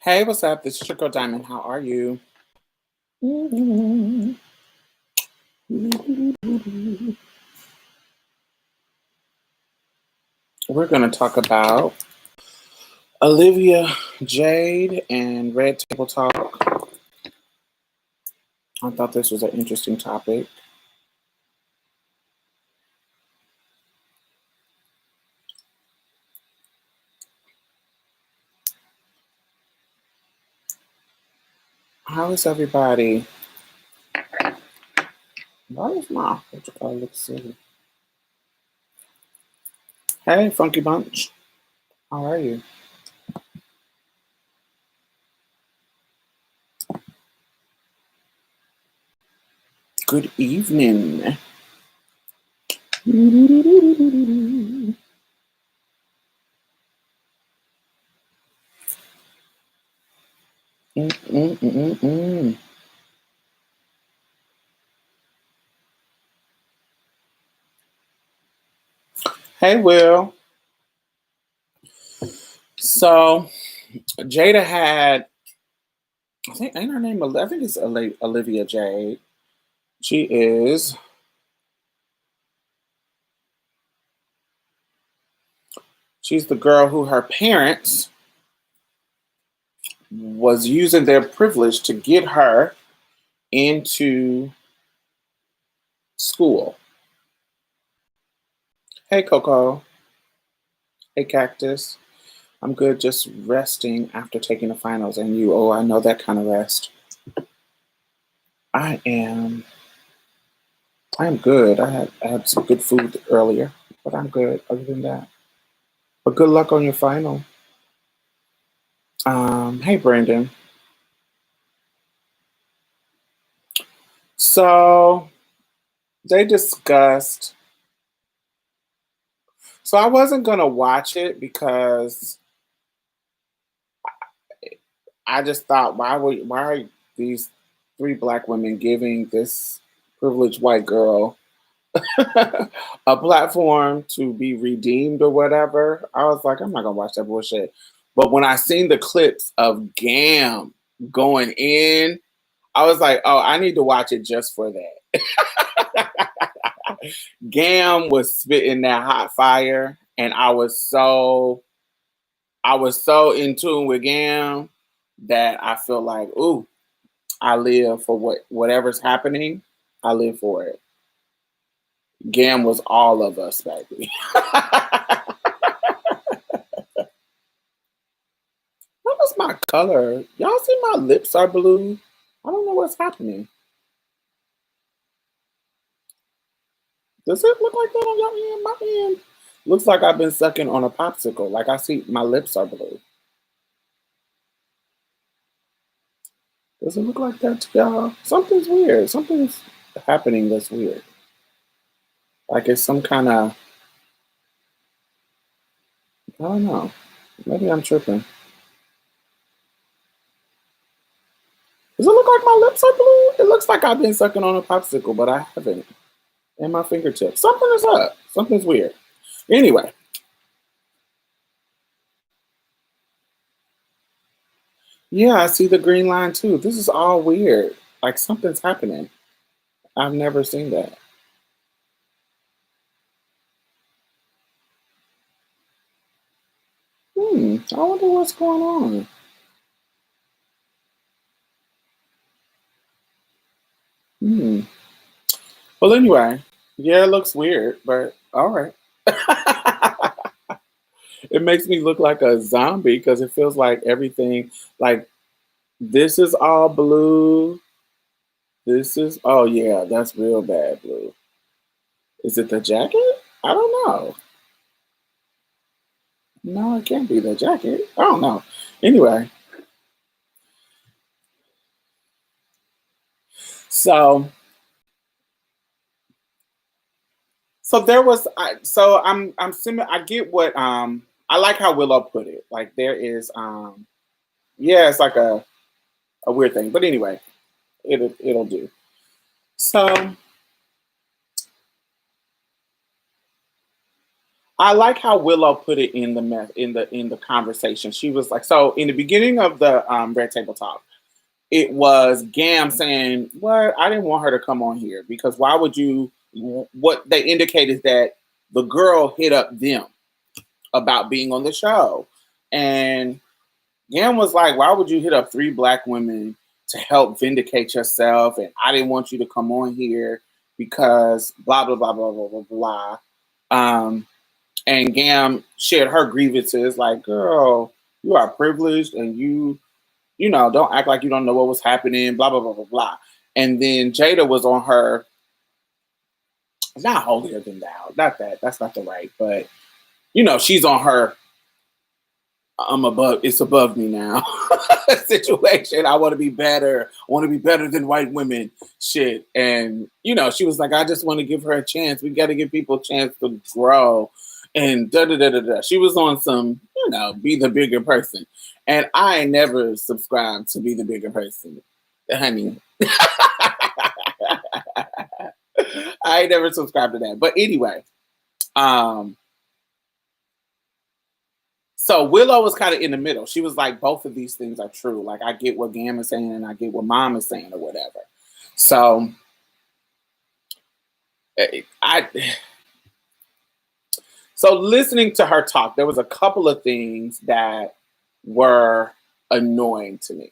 Hey, what's up? This is your girl Diamond. How are you? We're going to talk about Olivia Jade and Red Table Talk. I thought this was an interesting topic. How is everybody? Why is my what you call look silly? Hey, Funky Bunch. How are you? Good evening. Hey, Will. So, Jada had, I think, ain't her name, I think it's Olivia Jade. She is, she's the girl who her parents was using their privilege to get her into school. Hey, Coco. Hey, Cactus. I'm good, just resting after taking the finals. And you, oh, I know that kind of rest. I am good. I had some good food earlier, but I'm good other than that. But good luck on your final. Hey, Brandon. So they discussed. So I wasn't gonna watch it because I just thought, why are these three black women giving this privileged white girl a platform to be redeemed or whatever? I was like, I'm not gonna watch that bullshit. But when I seen the clips of Gam going in, I was like, oh, I need to watch it just for that. Gam was spitting that hot fire, and I was so in tune with Gam that I feel like, ooh, I live for whatever's happening. I live for it. Gam was all of us, baby. What was my color? Y'all see my lips are blue? I don't know what's happening. Does it look like that on your end? My end looks like I've been sucking on a popsicle. Like I see my lips are blue. Does it look like that to y'all? Something's weird. Something's happening that's weird. Like it's some kind of, I don't know. Maybe I'm tripping. Does it look like my lips are blue? It looks like I've been sucking on a popsicle, but I haven't. And my fingertips. Something is up. Something's weird. Anyway. Yeah, I see the green line too. This is all weird. Like something's happening. I've never seen that. I wonder what's going on. Well, anyway, yeah, it looks weird, but all right. It makes me look like a zombie because it feels like everything, like this is all blue. This is, oh yeah, that's real bad blue. Is it the jacket? I don't know. No, it can't be the jacket. I don't know. Anyway, so there was so I'm similar. I get what I like how Willow put it. Like there is yeah, it's like a weird thing, but anyway, it'll do. So I like how Willow put it in the conversation. She was like, so in the beginning of the Red Table Talk, it was Gam saying, "What? I didn't want her to come on here because why would you?" What they indicated that the girl hit up them about being on the show, and Gam was like, "Why would you hit up three black women to help vindicate yourself?" And I didn't want you to come on here because blah blah blah blah blah blah blah. And Gam shared her grievances, like, "Girl, you are privileged, and you know, don't act like you don't know what was happening, blah, blah, blah, blah, blah." And then Jada was on her, not holier than thou, not that, that's not the right, but, you know, she's on her, it's above me now situation. I want to be better. I want to be better than white women shit. And, you know, she was like, I just want to give her a chance. We got to give people a chance to grow. And da da da da da. She was on some, you know, be the bigger person. And I ain't never subscribed to be the bigger person, honey. I ain't never subscribed to that. But anyway, so Willow was kind of in the middle. She was like, both of these things are true. Like, I get what Gam is saying and I get what Mom is saying or whatever. So so listening to her talk, there was a couple of things that were annoying to me.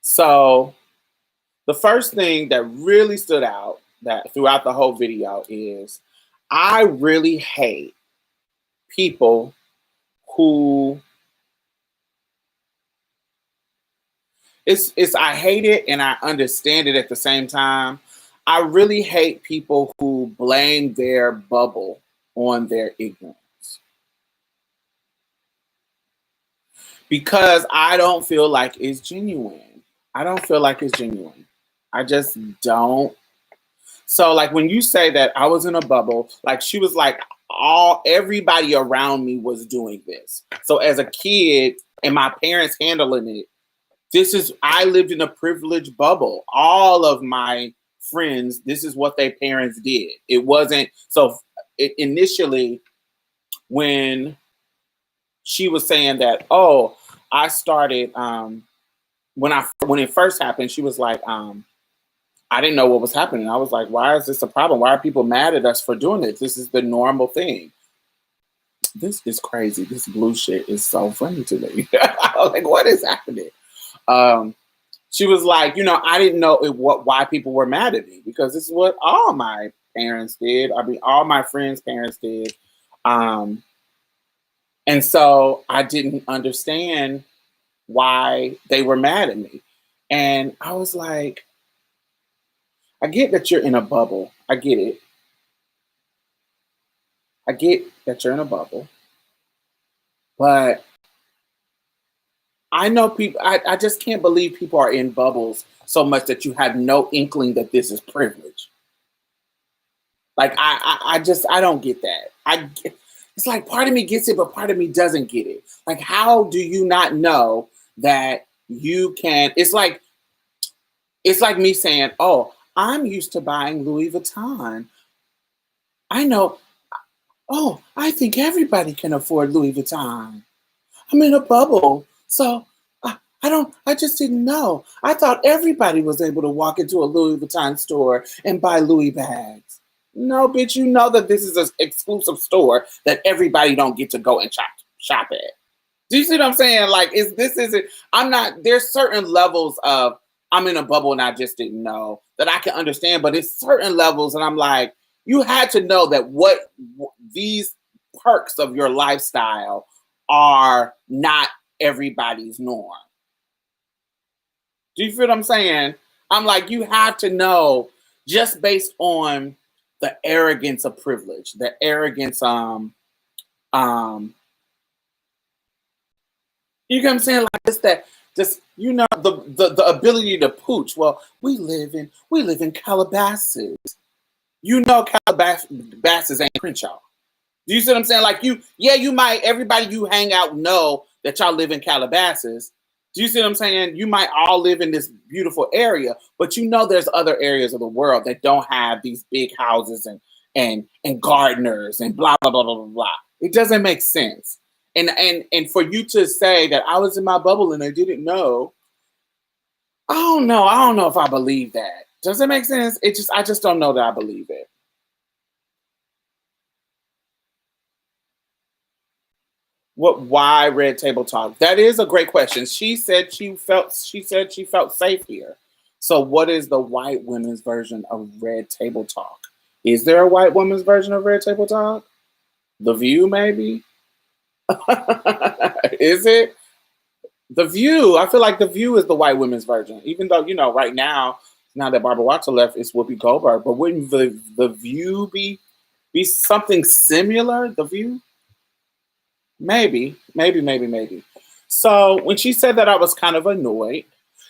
So the first thing that really stood out that throughout the whole video is I really hate people who I hate it and I understand it at the same time. I really hate people who blame their bubble on their ignorance. Because I don't feel like it's genuine. I don't feel like it's genuine. I just don't. So like when you say that I was in a bubble, like she was like everybody around me was doing this. So as a kid and my parents handling it, I lived in a privileged bubble. All of my friends, this is what their parents did. It wasn't, so initially when she was saying that, oh, I started, when it first happened, she was like, I didn't know what was happening. I was like, why is this a problem? Why are people mad at us for doing this? This is the normal thing. This is crazy. This blue shit is so funny to me. Like, what is happening? She was like, you know, I didn't know why people were mad at me because this is what all my parents did. I mean, all my friends' parents did. And so I didn't understand why they were mad at me. And I was like, I get that you're in a bubble. I get it. I get that you're in a bubble. But I know people, I just can't believe people are in bubbles so much that you have no inkling that this is privilege. Like, I don't get that. It's like part of me gets it, but part of me doesn't get it. Like, how do you not know that you can, it's like me saying, oh, I'm used to buying Louis Vuitton. I know, oh, I think everybody can afford Louis Vuitton. I'm in a bubble. So I just didn't know. I thought everybody was able to walk into a Louis Vuitton store and buy Louis bags. No, bitch, you know that this is an exclusive store that everybody don't get to go and shop at. Do you see what I'm saying? Like, there's certain levels of I'm in a bubble and I just didn't know that I can understand, but it's certain levels and I'm like, you had to know that what these perks of your lifestyle are not everybody's norm. Do you feel what I'm saying? I'm like, you have to know just based on the arrogance of privilege, the arrogance, you know what I'm saying? Like just you know, the ability to pooch. Well, we live in Calabasas. You know Calabasas ain't Crenshaw. Do you see what I'm saying? Like you might, everybody you hang out know that y'all live in Calabasas. Do you see what I'm saying? You might all live in this beautiful area, but you know there's other areas of the world that don't have these big houses and gardeners and blah blah blah blah blah blah. It doesn't make sense. And for you to say that I was in my bubble and I didn't know, I don't know. I don't know if I believe that. Does it make sense? I just don't know that I believe it. Why Red Table Talk? That is a great question. She said she felt safe here. So what is the white women's version of Red Table Talk? Is there a white woman's version of Red Table Talk? The View, maybe? Is it? The View. I feel like The View is the white women's version. Even though, right now that Barbara Watcher left, it's Whoopi Goldberg. But wouldn't the View be something similar? The View? Maybe. So when she said that, I was kind of annoyed.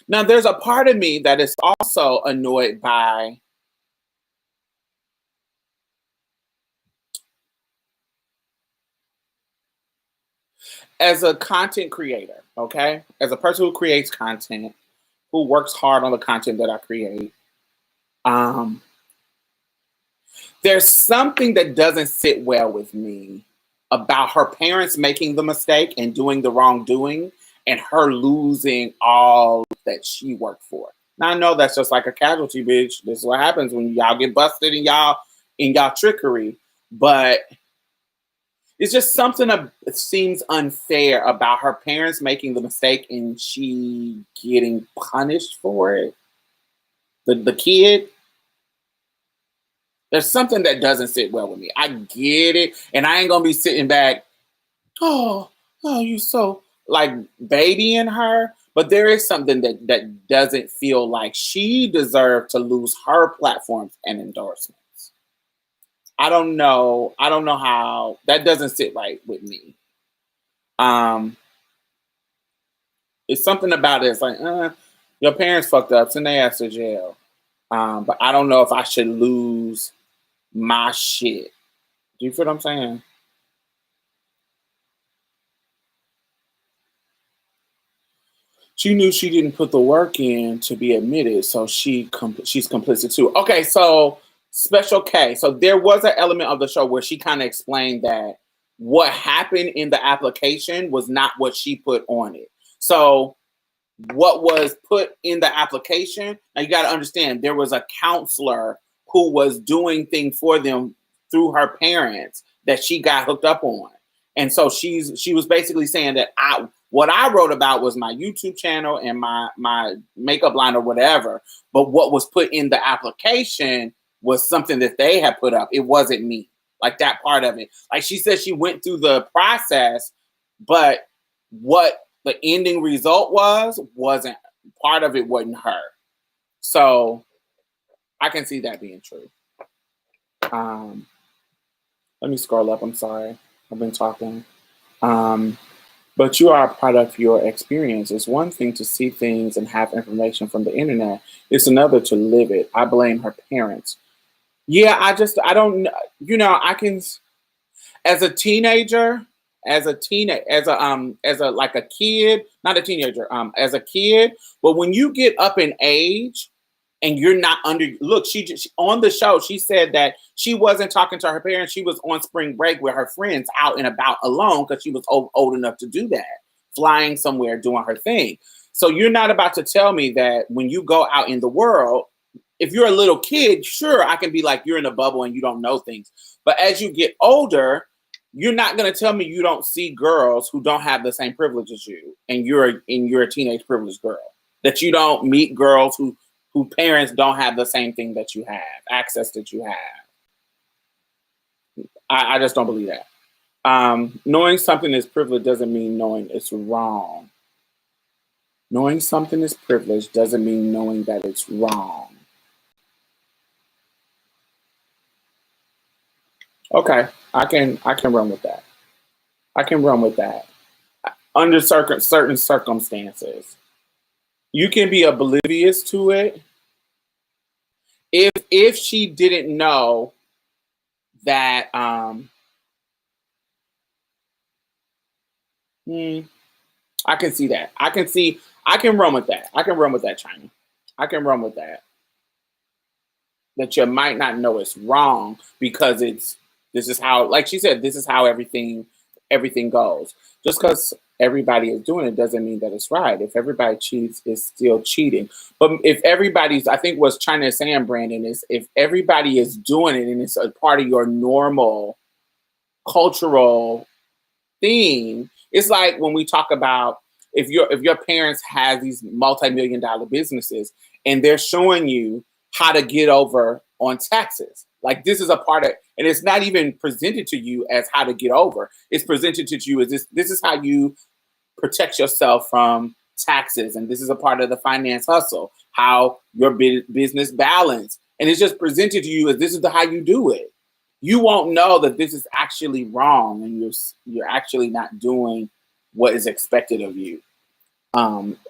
Now, there's a part of me that is also annoyed by as a content creator, okay? As a person who creates content, who works hard on the content that I create, um, there's something that doesn't sit well with me about her parents making the mistake and doing the wrongdoing and her losing all that she worked for. Now I know that's just like a casualty, bitch. This is what happens when y'all get busted in y'all trickery. But it's just something that seems unfair about her parents making the mistake and she getting punished for it. The kid, there's something that doesn't sit well with me. I get it, and I ain't gonna be sitting back. You so like babying her. But there is something that doesn't feel like she deserved to lose her platforms and endorsements. I don't know. I don't know how that doesn't sit right with me. Um, it's something about it. It's like, your parents fucked up, send their ass to jail. But I don't know if I should lose my shit. Do you feel what I'm saying? She knew she didn't put the work in to be admitted, so she's complicit too. Okay, so Special K. So there was an element of the show where she kind of explained that what happened in the application was not what she put on it. So what was put in the application, now you got to understand there was a counselor who was doing things for them through her parents that she got hooked up on. And so she was basically saying that what I wrote about was my YouTube channel and my makeup line or whatever, but what was put in the application was something that they had put up. It wasn't me. Like that part of it. Like she said she went through the process, but what the ending result wasn't part of it, wasn't her. So I can see that being true. Let me scroll up. I'm sorry. I've been talking. But you are a product of your experience. It's one thing to see things and have information from the internet. It's another to live it. I blame her parents. Yeah, I don't, I can, as a teenager, as a like a kid, not a teenager, as a kid. But when you get up in age and you're not under, look, she on the show, she said that she wasn't talking to her parents. She was on spring break with her friends out and about alone because she was old enough to do that, flying somewhere, doing her thing. So you're not about to tell me that when you go out in the world, if you're a little kid, sure, I can be like, you're in a bubble and you don't know things. But as you get older, you're not going to tell me you don't see girls who don't have the same privilege as you, and you're a teenage privileged girl. That you don't meet girls who parents don't have the same thing that you have, access that you have. I just don't believe that. Knowing something is privilege doesn't mean knowing it's wrong. Knowing something is privilege doesn't mean knowing that it's wrong. Okay, I can run with that. I can run with that under certain circumstances. You can be oblivious to it if she didn't know that. I can see that. I can run with that. I can run with that, China. I can run with that. that you might not know it's wrong because this is how, like she said, this is how everything goes. Just because everybody is doing it doesn't mean that it's right. If everybody cheats, it's still cheating. But if everybody's, I think what's China is saying, Brandon, is if everybody is doing it and it's a part of your normal cultural thing, it's like when we talk about if your parents have these multi-million-dollar businesses and they're showing you how to get over on taxes. Like this is a part of, and it's not even presented to you as how to get over. It's presented to you as this is how you protect yourself from taxes. And this is a part of the finance hustle, how your business balance. And it's just presented to you as this is how you do it. You won't know that this is actually wrong and you're actually not doing what is expected of you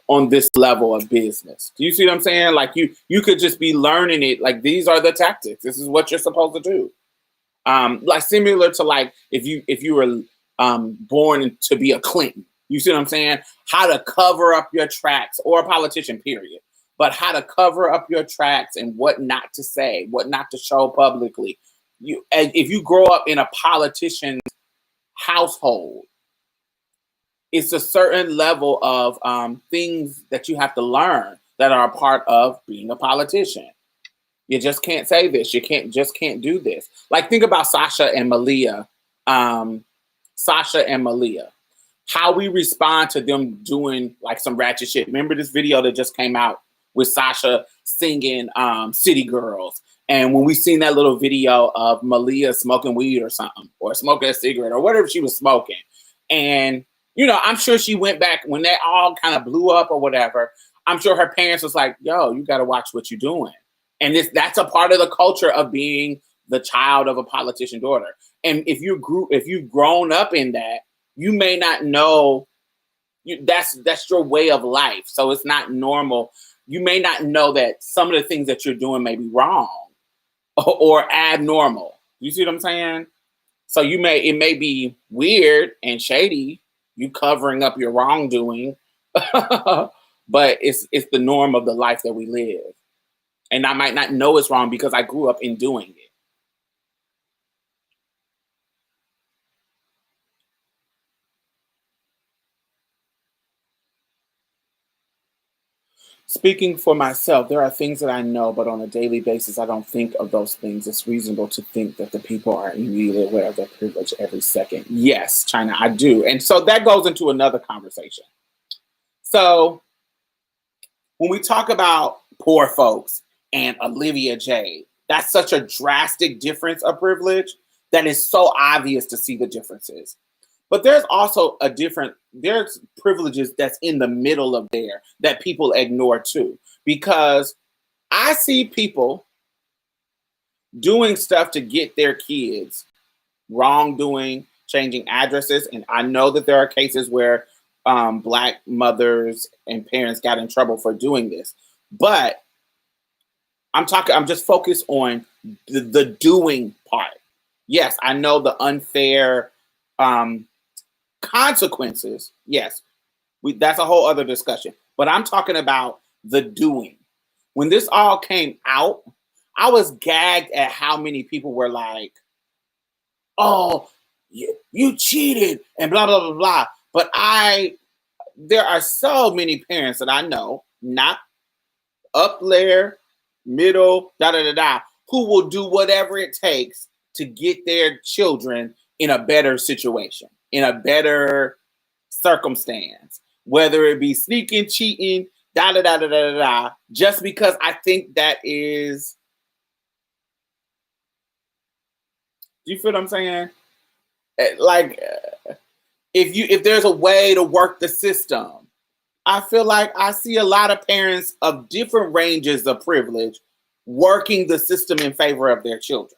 on this level of business. Do you see what I'm saying? Like you could just be learning it. Like these are the tactics. This is what you're supposed to do. Like similar to like if you were born to be a Clinton. You see what I'm saying? How to cover up your tracks, or a politician, period. But how to cover up your tracks and what not to say, what not to show publicly. If you grow up in a politician's household, it's a certain level of things that you have to learn that are a part of being a politician. You just can't say this. You can't do this. Like think about Sasha and Malia. Sasha and Malia. How we respond to them doing like some ratchet shit. Remember this video that just came out with Sasha singing City Girls. And when we seen that little video of Malia smoking weed or something, or smoking a cigarette or whatever she was smoking. And, you know, I'm sure she went back when that all kind of blew up or whatever. I'm sure her parents was like, yo, you got to watch what you're doing. And that's a part of the culture of being the child of a politician daughter. And if you've grown up in that, you may not know that's your way of life. So it's not normal. You may not know that some of the things that you're doing may be wrong or abnormal. You see what I'm saying? So it may be weird and shady, you covering up your wrongdoing, but it's the norm of the life that we live. And I might not know it's wrong because I grew up in doing it. Speaking for myself, there are things that I know, but on a daily basis, I don't think of those things. It's reasonable to think that the people are immediately aware of their privilege every second. Yes, China, I do. And so that goes into another conversation. So when we talk about poor folks and Olivia Jade, that's such a drastic difference of privilege that is so obvious to see the differences. But there's also there's privileges that's in the middle of there that people ignore too. Because I see people doing stuff to get their kids wrongdoing, changing addresses. And I know that there are cases where Black mothers and parents got in trouble for doing this. But I'm just focused on the doing part. Yes, I know the unfair consequences. Yes, that's a whole other discussion. But I'm talking about the doing. When this all came out, I was gagged at how many people were like, oh, you cheated and blah, blah, blah, blah. But there are so many parents that I know, not up there, middle, da, da, da, da, who will do whatever it takes to get their children in a better situation, in a better circumstance, whether it be sneaking, cheating, da, da, da, da, da, da, da, just because I think that is, do you feel what I'm saying? Like, if there's a way to work the system, I feel like I see a lot of parents of different ranges of privilege working the system in favor of their children.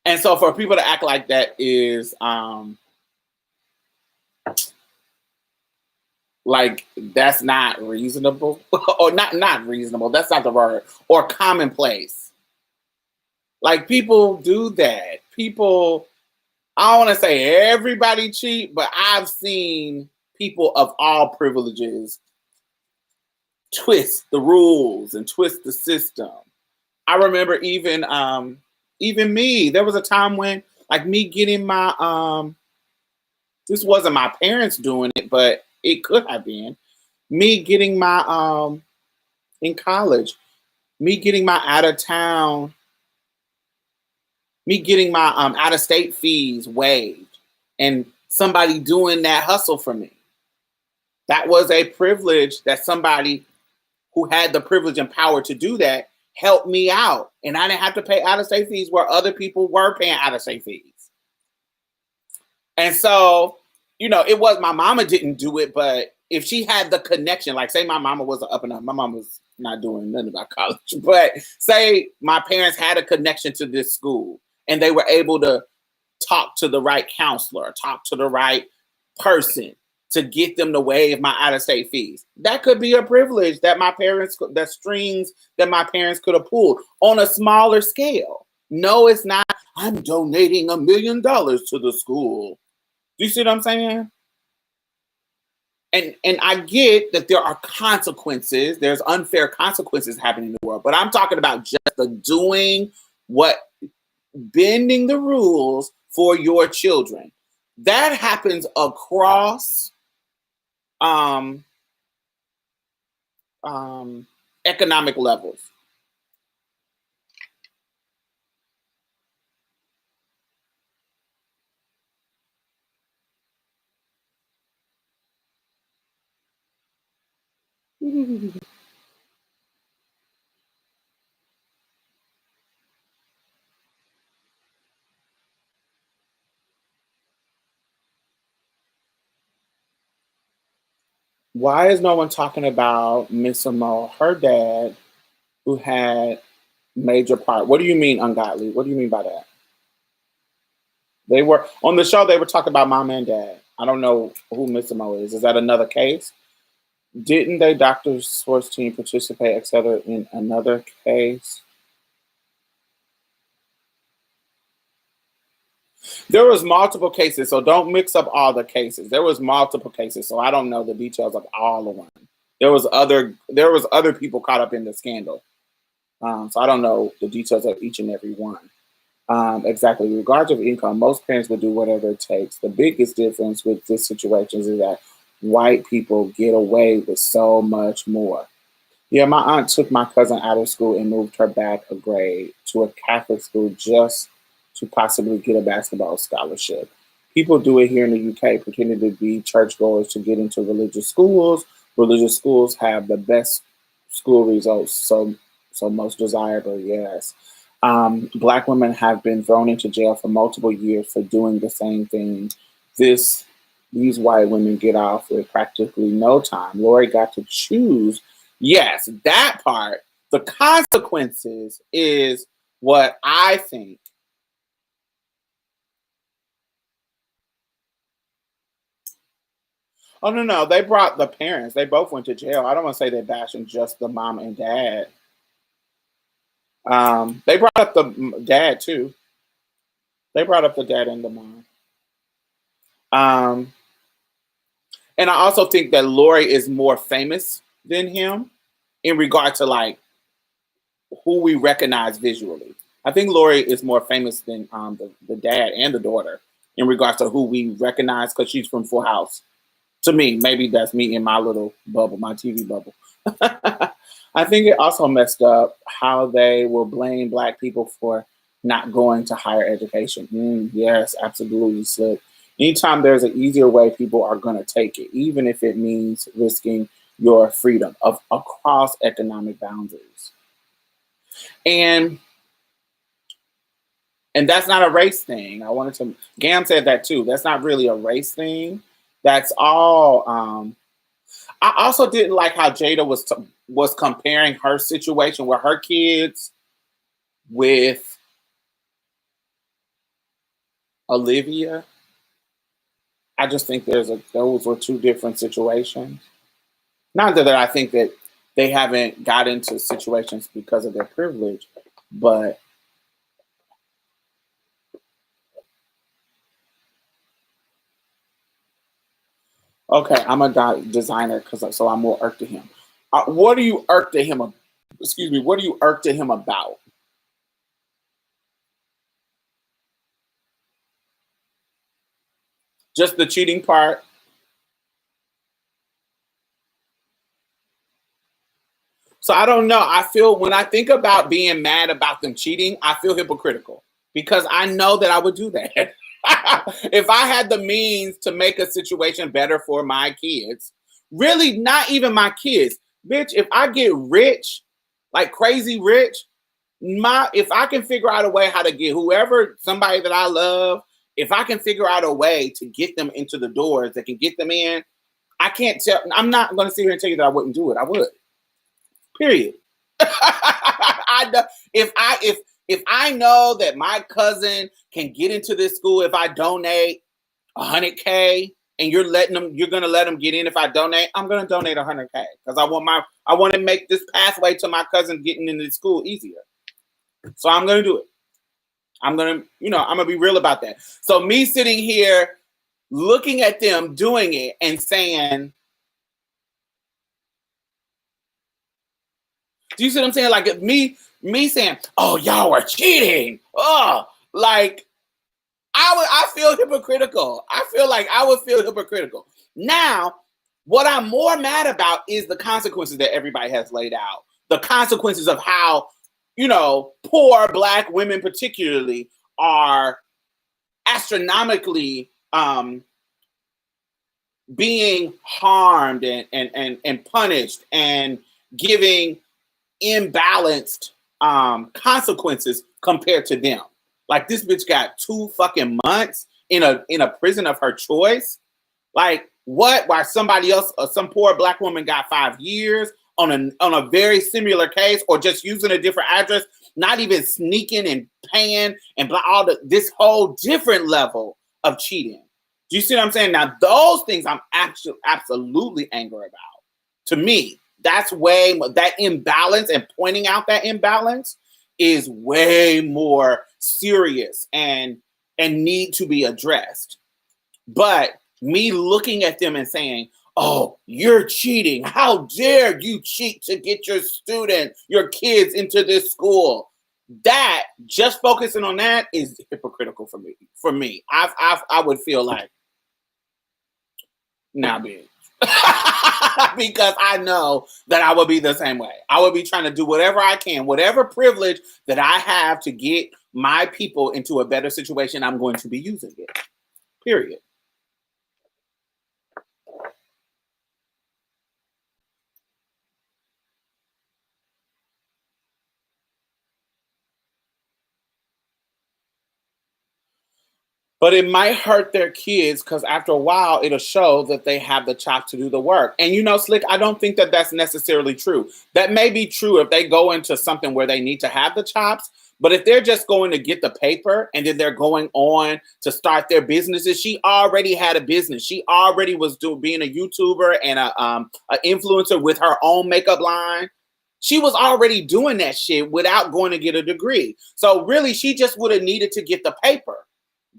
And so for people to act like that is like that's not reasonable or not reasonable. That's not the word, or commonplace. Like people do that. People, I don't want to say everybody cheat, but I've seen people of all privileges twist the rules and twist the system I remember even me. There was a time when like me getting my this wasn't my parents doing it, but it could have been me getting my in college, me getting my out of town, me getting my out of state fees waived, and somebody doing that hustle for me. That was a privilege that somebody who had the privilege and power to do that helped me out. And I didn't have to pay out of state fees where other people were paying out of state fees. And so, it was my mama didn't do it, but if she had the connection, like say my mama wasn't up and up, my mom was not doing nothing about college, but say my parents had a connection to this school and they were able to talk to the right counselor, talk to the right person to get them to waive my out of state fees. That could be a privilege that that strings that my parents could have pulled on a smaller scale. No, it's not. I'm donating $1 million to the school. Do you see what I'm saying? And I get that there are consequences. There's unfair consequences happening in the world, but I'm talking about just the doing bending the rules for your children. That happens across economic levels. Why is no one talking about Miss Amo, her dad, who had major part? What do you mean ungodly? What do you mean by that? They were on the show. They were talking about mom and dad. I don't know who Miss Amo is. Is that another case? Didn't they, Dr. Sports team, participate, etc., in another case? There was multiple cases, so don't mix up all the cases. There was multiple cases, so I don't know the details of all of them. There was other people caught up in the scandal, so I don't know the details of each and every one. Exactly. Regardless of income, most parents will do whatever it takes. The biggest difference with this situation is that white people get away with so much more. Yeah, my aunt took my cousin out of school and moved her back a grade to a Catholic school just to possibly get a basketball scholarship. People do it here in the UK, pretending to be churchgoers to get into religious schools. Religious schools have the best school results, so most desirable, yes. Black women have been thrown into jail for multiple years for doing the same thing. This these white women get off with practically no time. Lori got to choose. Yes, that part. The consequences is what I think. Oh no, no, they brought the parents. They both went to jail. I don't want to say they're bashing just the mom and dad. They brought up the dad too. They brought up the dad and the mom. Um, and I also think that Lori is more famous than him in regard to like who we recognize visually. I think Lori is more famous than the dad and the daughter in regards to who we recognize because she's from Full House. To me, maybe that's me in my little bubble, my TV bubble. I think it also messed up how they will blame Black people for not going to higher education. Yes, absolutely, Slip. Anytime there's an easier way, people are going to take it, even if it means risking your freedom of across economic boundaries. And and that's not a race thing. I wanted to. Gam said that too. That's not really a race thing. That's all. I also didn't like how Jada was comparing her situation with her kids with Olivia. I just think those were two different situations. Not that I think that they haven't got into situations because of their privilege, but okay, I'm a designer because so I'm more irked to him. What do you irk to him? Excuse me. What do you irk to him about? Just the cheating part. So I don't know. I feel when I think about being mad about them cheating, I feel hypocritical because I know that I would do that. If I had the means to make a situation better for my kids, really not even my kids, bitch, if I get rich, like crazy rich, if I can figure out a way how to get whoever, somebody that I love, if I can figure out a way to get them into the doors that can get them in, I can't tell. I'm not going to sit here and tell you that I wouldn't do it. I would. Period. If I know that my cousin can get into this school if I donate $100K and you're gonna let them get in if I donate, I'm gonna donate $100K because I want to make this pathway to my cousin getting into the school easier. So I'm gonna do it. I'm gonna be real about that. So me sitting here looking at them doing it and saying, do you see what I'm saying? Like me saying, "Oh, y'all are cheating." Oh, like I feel hypocritical. I feel like I would feel hypocritical. Now, what I'm more mad about is the consequences that everybody has laid out. The consequences of how, poor Black women particularly are astronomically being harmed and punished and giving imbalanced consequences compared to them. Like this bitch got 2 fucking months in a prison of her choice. Like what? Why somebody else, some poor Black woman got 5 years on a very similar case, or just using a different address, not even sneaking and paying and this whole different level of cheating. Do you see what I'm saying? Now those things I'm actually absolutely angry about. To me, that's that imbalance, and pointing out that imbalance is way more serious and need to be addressed. But me looking at them and saying, "Oh, you're cheating. How dare you cheat to get your kids into this school?" That, just focusing on that, is hypocritical for me. I would feel like, nah, bitch. Because I know that I would be the same way. I would be trying to do whatever I can, whatever privilege that I have to get my people into a better situation, I'm going to be using it. Period. But it might hurt their kids because after a while, it'll show that they have the chops to do the work. And Slick, I don't think that that's necessarily true. That may be true if they go into something where they need to have the chops. But if they're just going to get the paper and then they're going on to start their businesses, she already had a business. She already was being a YouTuber and an influencer with her own makeup line. She was already doing that shit without going to get a degree. So really, she just would have needed to get the paper.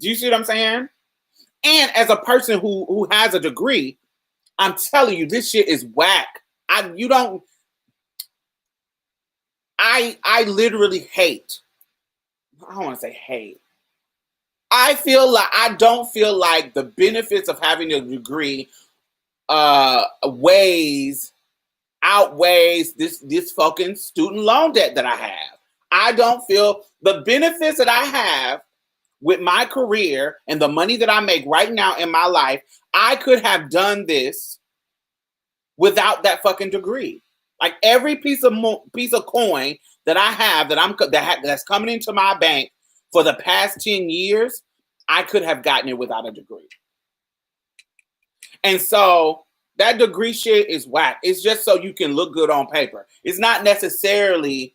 Do you see what I'm saying? And as a person who has a degree, I'm telling you, this shit is whack. I literally hate. I don't want to say hate. I don't feel like the benefits of having a degree outweighs this fucking student loan debt that I have. I don't feel the benefits that I have with my career and the money that I make right now in my life. I could have done this without that fucking degree. Like every piece of coin that I have that's coming into my bank for the past 10 years, I could have gotten it without a degree. And so that degree shit is whack. It's just so you can look good on paper. It's not necessarily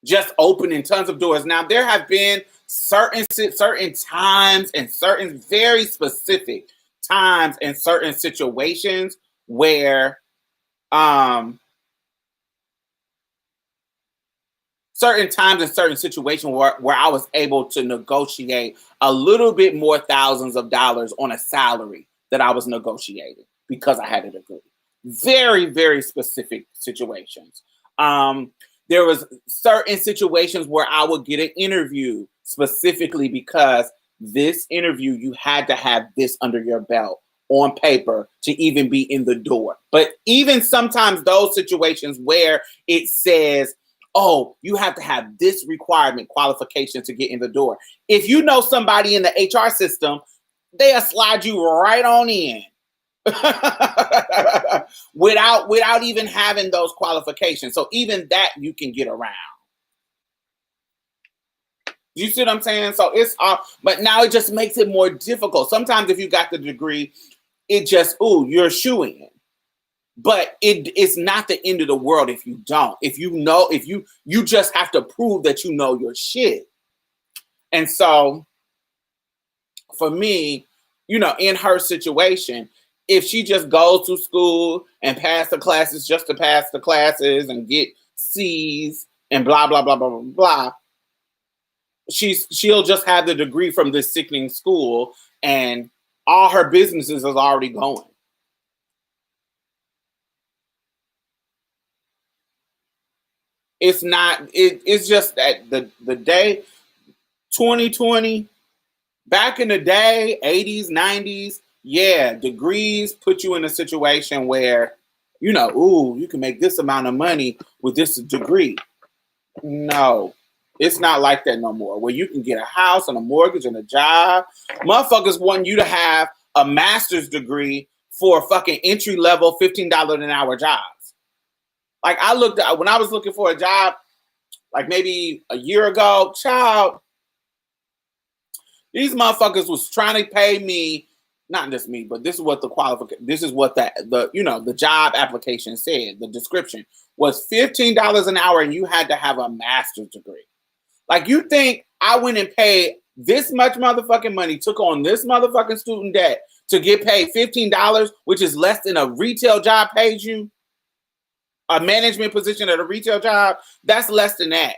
just opening tons of doors. Now, there have been certain times and certain very specific times and certain situations where certain times and certain situations where I was able to negotiate a little bit more thousands of dollars on a salary that I was negotiating because I had a degree. Very, very specific situations. There was certain situations where I would get an interview specifically because this interview, you had to have this under your belt on paper to even be in the door. But even sometimes those situations where it says, oh, you have to have this requirement qualification to get in the door. If you know somebody in the HR system, they'll slide you right on in. without even having those qualifications. So even that you can get around. You see what I'm saying? So it's but now it just makes it more difficult. Sometimes if you got the degree, it just, you're shooing. But it's not the end of the world if you don't. If you know, if you just have to prove that you know your shit. And so for me, in her situation, if she just goes to school and pass the classes just to pass the classes and get C's and blah, blah, blah, blah, blah, blah, she'll just have the degree from this sickening school and all her businesses is already going. It's not, it's just that the day 2020, back in the day, 80s, 90s, yeah, degrees put you in a situation where, you can make this amount of money with this degree. No, it's not like that no more. Where you can get a house and a mortgage and a job. Motherfuckers want you to have a master's degree for fucking entry level $15 an hour jobs. Like when I was looking for a job, like maybe a year ago, child, these motherfuckers was trying to pay me, not just me, but this is what the job application said. The description was $15 an hour and you had to have a master's degree. Like, you think I went and paid this much motherfucking money, took on this motherfucking student debt to get paid $15, which is less than a retail job pays you? A management position at a retail job, that's less than that.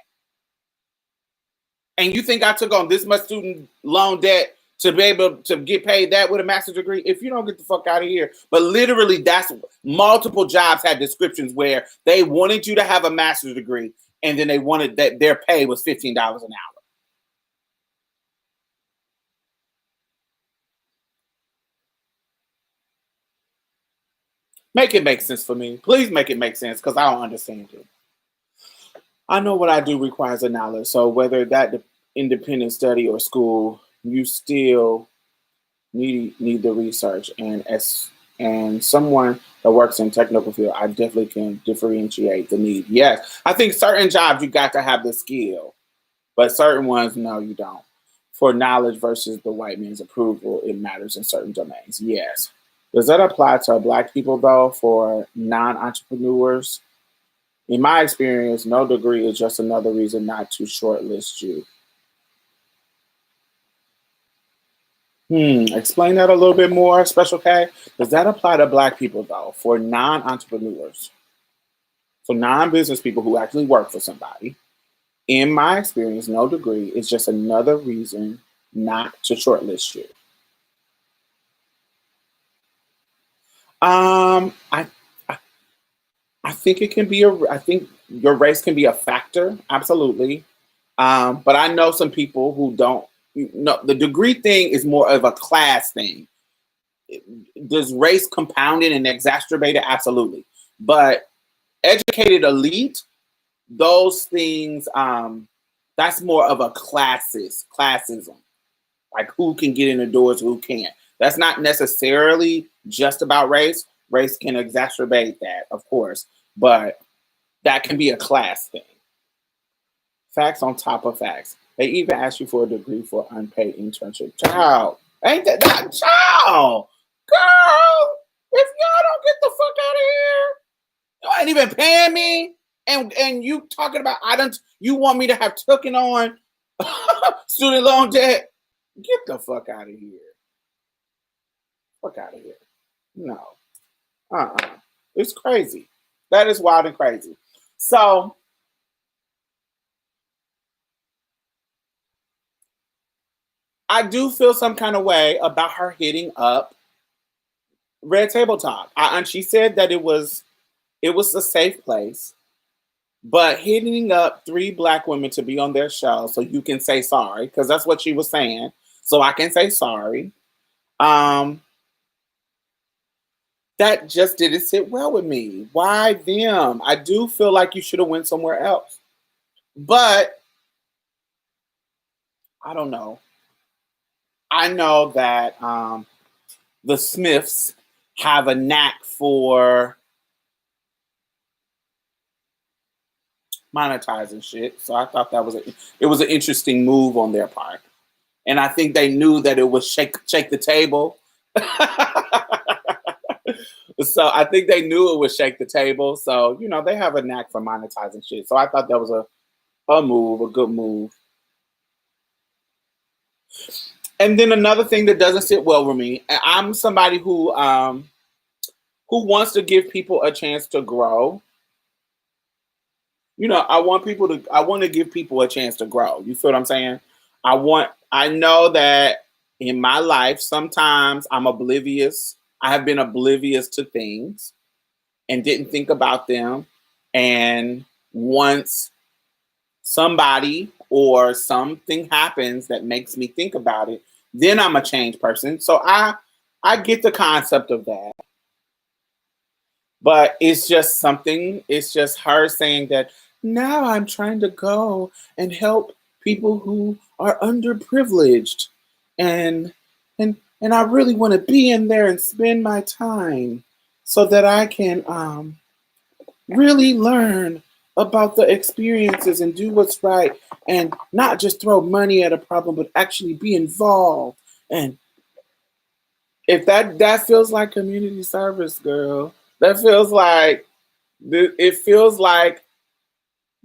And you think I took on this much student loan debt to be able to get paid that with a master's degree? If you don't, get the fuck out of here. But literally, that's multiple jobs had descriptions where they wanted you to have a master's degree, and then they wanted that their pay was $15 an hour. Make it make sense for me. Please make it make sense, because I don't understand it. I know what I do requires a knowledge. So whether that independent study or school, you still need the research. And someone that works in technical field, I definitely can differentiate the need. Yes, I think certain jobs you got to have the skill, but certain ones, no, you don't. For knowledge versus the white man's approval, it matters in certain domains. Yes. Does that apply to Black people, though, for non-entrepreneurs? In my experience, no degree is just another reason not to shortlist you. Explain that a little bit more, Special K. Does that apply to Black people, though, for non-entrepreneurs? For non-business people who actually work for somebody? In my experience, no degree is just another reason not to shortlist you. I think it can be I think your race can be a factor, absolutely. But I know some people who don't. The degree thing is more of a class thing. Does race compound it and exacerbate it? Absolutely. But educated elite, those things, that's more of a classism. Like, who can get in the doors, who can't. That's not necessarily just about race. Race can exacerbate that, of course, but that can be a class thing. Facts on top of facts. They even ask you for a degree for unpaid internship. Child, ain't that child? Girl, if y'all don't get the fuck out of here, you ain't even paying me, and you talking about you want me to have taken on student loan debt? Get the fuck out of here. Fuck out of here. No. It's crazy. That is wild and crazy. So I do feel some kind of way about her hitting up Red Table Talk. And she said that it was a safe place, but hitting up 3 Black women to be on their show so you can say sorry, because that's what she was saying. so I can say sorry. Um, that just didn't sit well with me. Why them? I do feel like you should have went somewhere else. But I don't know. I know that the Smiths have a knack for monetizing shit. So I thought it was an interesting move on their part. And I think they knew that it was shake the table. So I think they knew it would shake the table. So, they have a knack for monetizing shit. So I thought that was a good move. And then another thing that doesn't sit well with me, I'm somebody who wants to give people a chance to grow. I want to give people a chance to grow. You feel what I'm saying? I know that in my life, sometimes I'm oblivious. I have been oblivious to things and didn't think about them. And once somebody or something happens that makes me think about it, then I'm a changed person. So I get the concept of that. But it's just her saying that now I'm trying to go and help people who are underprivileged and and I really want to be in there and spend my time so that I can really learn about the experiences and do what's right and not just throw money at a problem but actually be involved. And if that feels like community service, girl, that feels like it feels like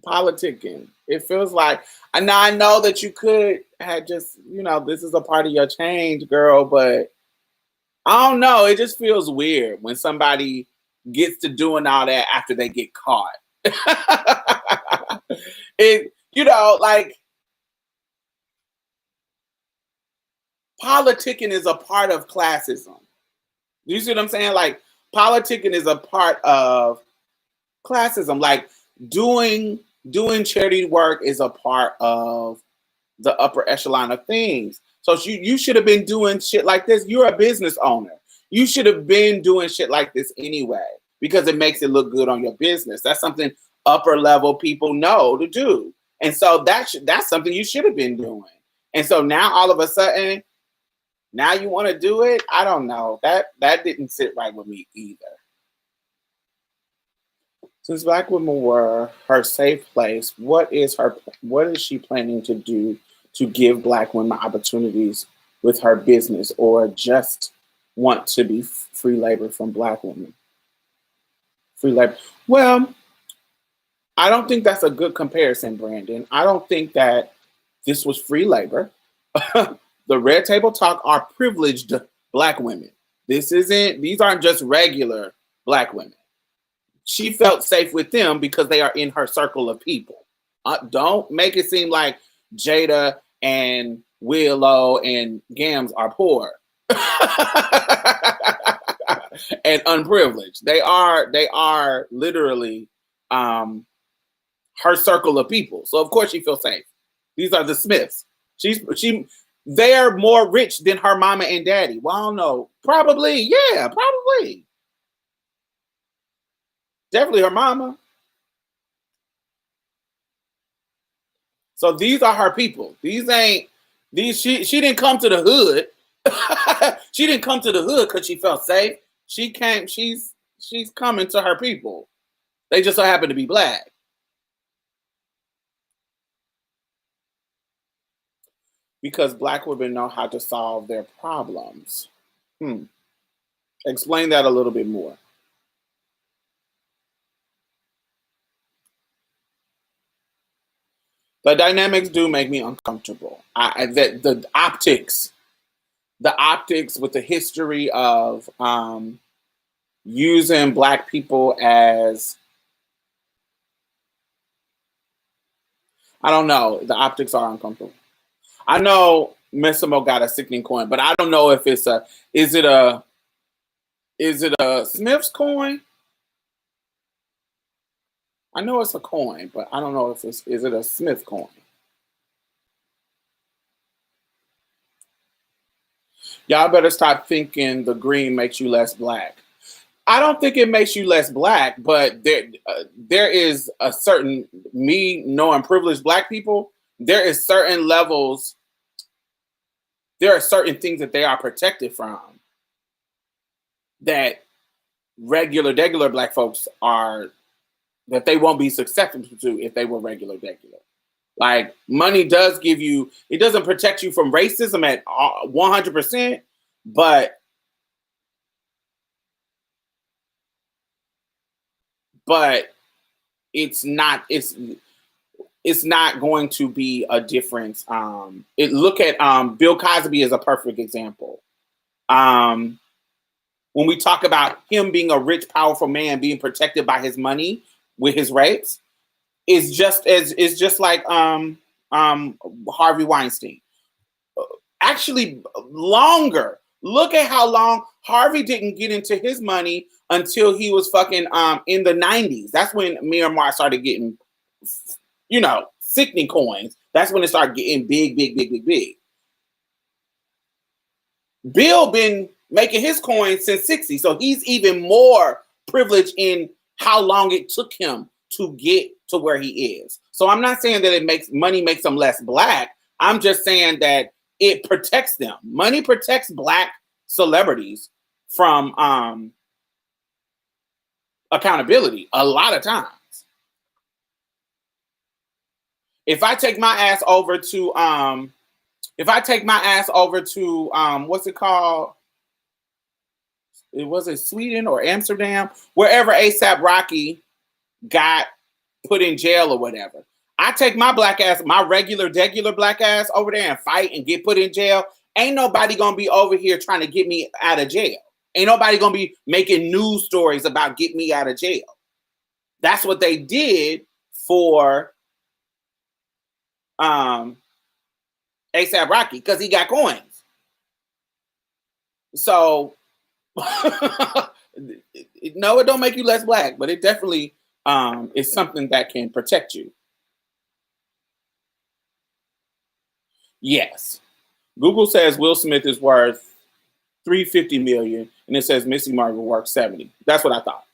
politicking. It feels like, and now I know that you could have just, this is a part of your change, girl, but I don't know. It just feels weird when somebody gets to doing all that after they get caught. Like politicking is a part of classism. You see what I'm saying? Like politicking is a part of classism. Like doing charity work is a part of the upper echelon of things. So you should have been doing shit like this. You're a business owner. You should have been doing shit like this anyway because it makes it look good on your business. That's something upper level people know to do. And so that's something you should have been doing. And so now all of a sudden, now you want to do it? I don't know. That didn't sit right with me either. Since Black women were her safe place, what is she planning to do to give Black women opportunities with her business, or just want to be free labor from Black women? Free labor. Well, I don't think that's a good comparison, Brandon. I don't think that this was free labor. The Red Table Talk are privileged Black women. These aren't just regular Black women. She felt safe with them because they are in her circle of people. Don't make it seem like Jada and Willow and Gams are poor and unprivileged. They are literally her circle of people. So of course she feels safe. These are the Smiths. They're more rich than her mama and daddy. Well, I don't know. Probably, yeah, probably. Definitely her mama. So these are her people. She didn't come to the hood. She didn't come to the hood because she felt safe. She's coming to her people. They just so happen to be Black. Because Black women know how to solve their problems. Explain that a little bit more. The dynamics do make me uncomfortable. The optics with the history of using Black people as, I don't know, the optics are uncomfortable. I know Missimo got a sickening coin, but I don't know if is it a Smith's coin? I know it's a coin, but I don't know if is it a Smith coin. Y'all better stop thinking the green makes you less black. I don't think it makes you less black, but there is a certain, me knowing privileged black people, there is certain levels, there are certain things that they are protected from that regular black folks are, that they won't be susceptible to if they were regular. Like, money does give you, it doesn't protect you from racism at 100%, but it's not, it's not going to be a difference. Look at Bill Cosby as a perfect example. When we talk about him being a rich, powerful man being protected by his money with his rapes, it's just like Harvey Weinstein. Actually, longer. Look at how long Harvey didn't get into his money until he was fucking in the 90s. That's when Miramar started getting, sickening coins. That's when it started getting big. Bill been making his coins since 60, so he's even more privileged in how long it took him to get to where he is. So I'm not saying that money makes them less black. I'm just saying that it protects them. Money protects black celebrities from accountability a lot of times. If I take my ass over to what's it called? Was it Sweden or Amsterdam? Wherever ASAP Rocky got put in jail or whatever. I take my black ass, my regular black ass over there and fight and get put in jail. Ain't nobody gonna be over here trying to get me out of jail. Ain't nobody gonna be making news stories about get me out of jail. That's what they did for ASAP Rocky, because he got coins. So no, it don't make you less black, but it definitely is something that can protect you. Yes. Google says Will Smith is worth $350 million, and it says Missy Margaret worth 70. That's what I thought.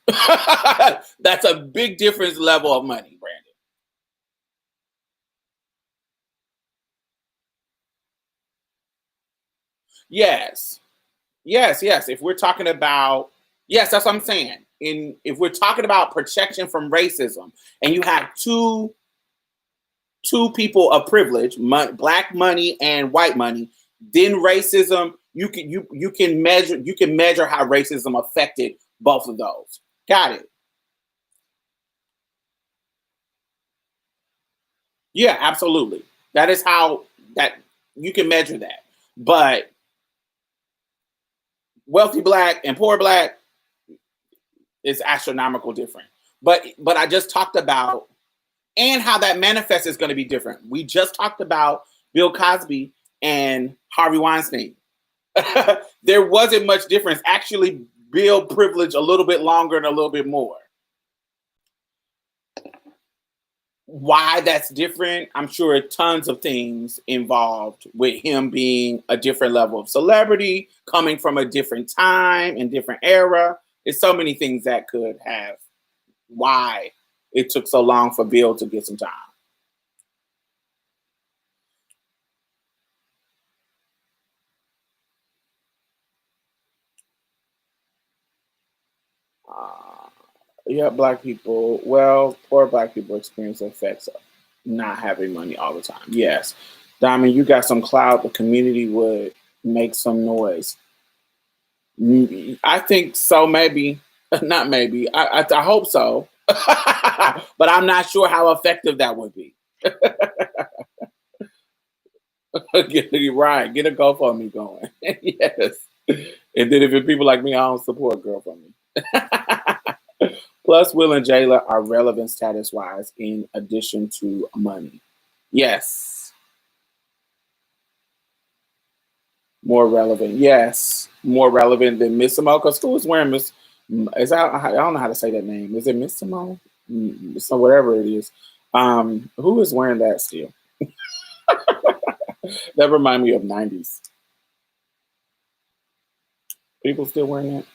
That's a big difference level of money, Brandon. Yes. If we're talking about, yes, that's what I'm saying. If we're talking about protection from racism, and you have two people of privilege, black money and white money, then racism, you can measure how racism affected both of those. Got it. Yeah, absolutely. That is how that you can measure that. But wealthy black and poor black is astronomical different. But I just talked about, and how that manifests is going to be different. We just talked about Bill Cosby and Harvey Weinstein. There wasn't much difference. Actually, Bill privileged a little bit longer and a little bit more. Why that's different, I'm sure tons of things involved with him being a different level of celebrity, coming from a different time and different era. There's so many things that could have why it took so long for Bill to get some time. Uh, yeah, black people. Well, poor black people experience the effects of not having money all the time. Yes, Diamond, you got some clout. The community would make some noise. I think so. Maybe not. Maybe I hope so. But I'm not sure how effective that would be. Right, get a GoFundMe going. Yes, and then if it's people like me, I don't support GoFundMe. Plus, Will and Jayla are relevant status wise in addition to money. Yes. More relevant. Yes. More relevant than Miss Simone. Because who is wearing Miss? Is that, I don't know how to say that name. Is it Miss Simone? So whatever it is. Who is wearing that still? That remind me of 90s. People still wearing it?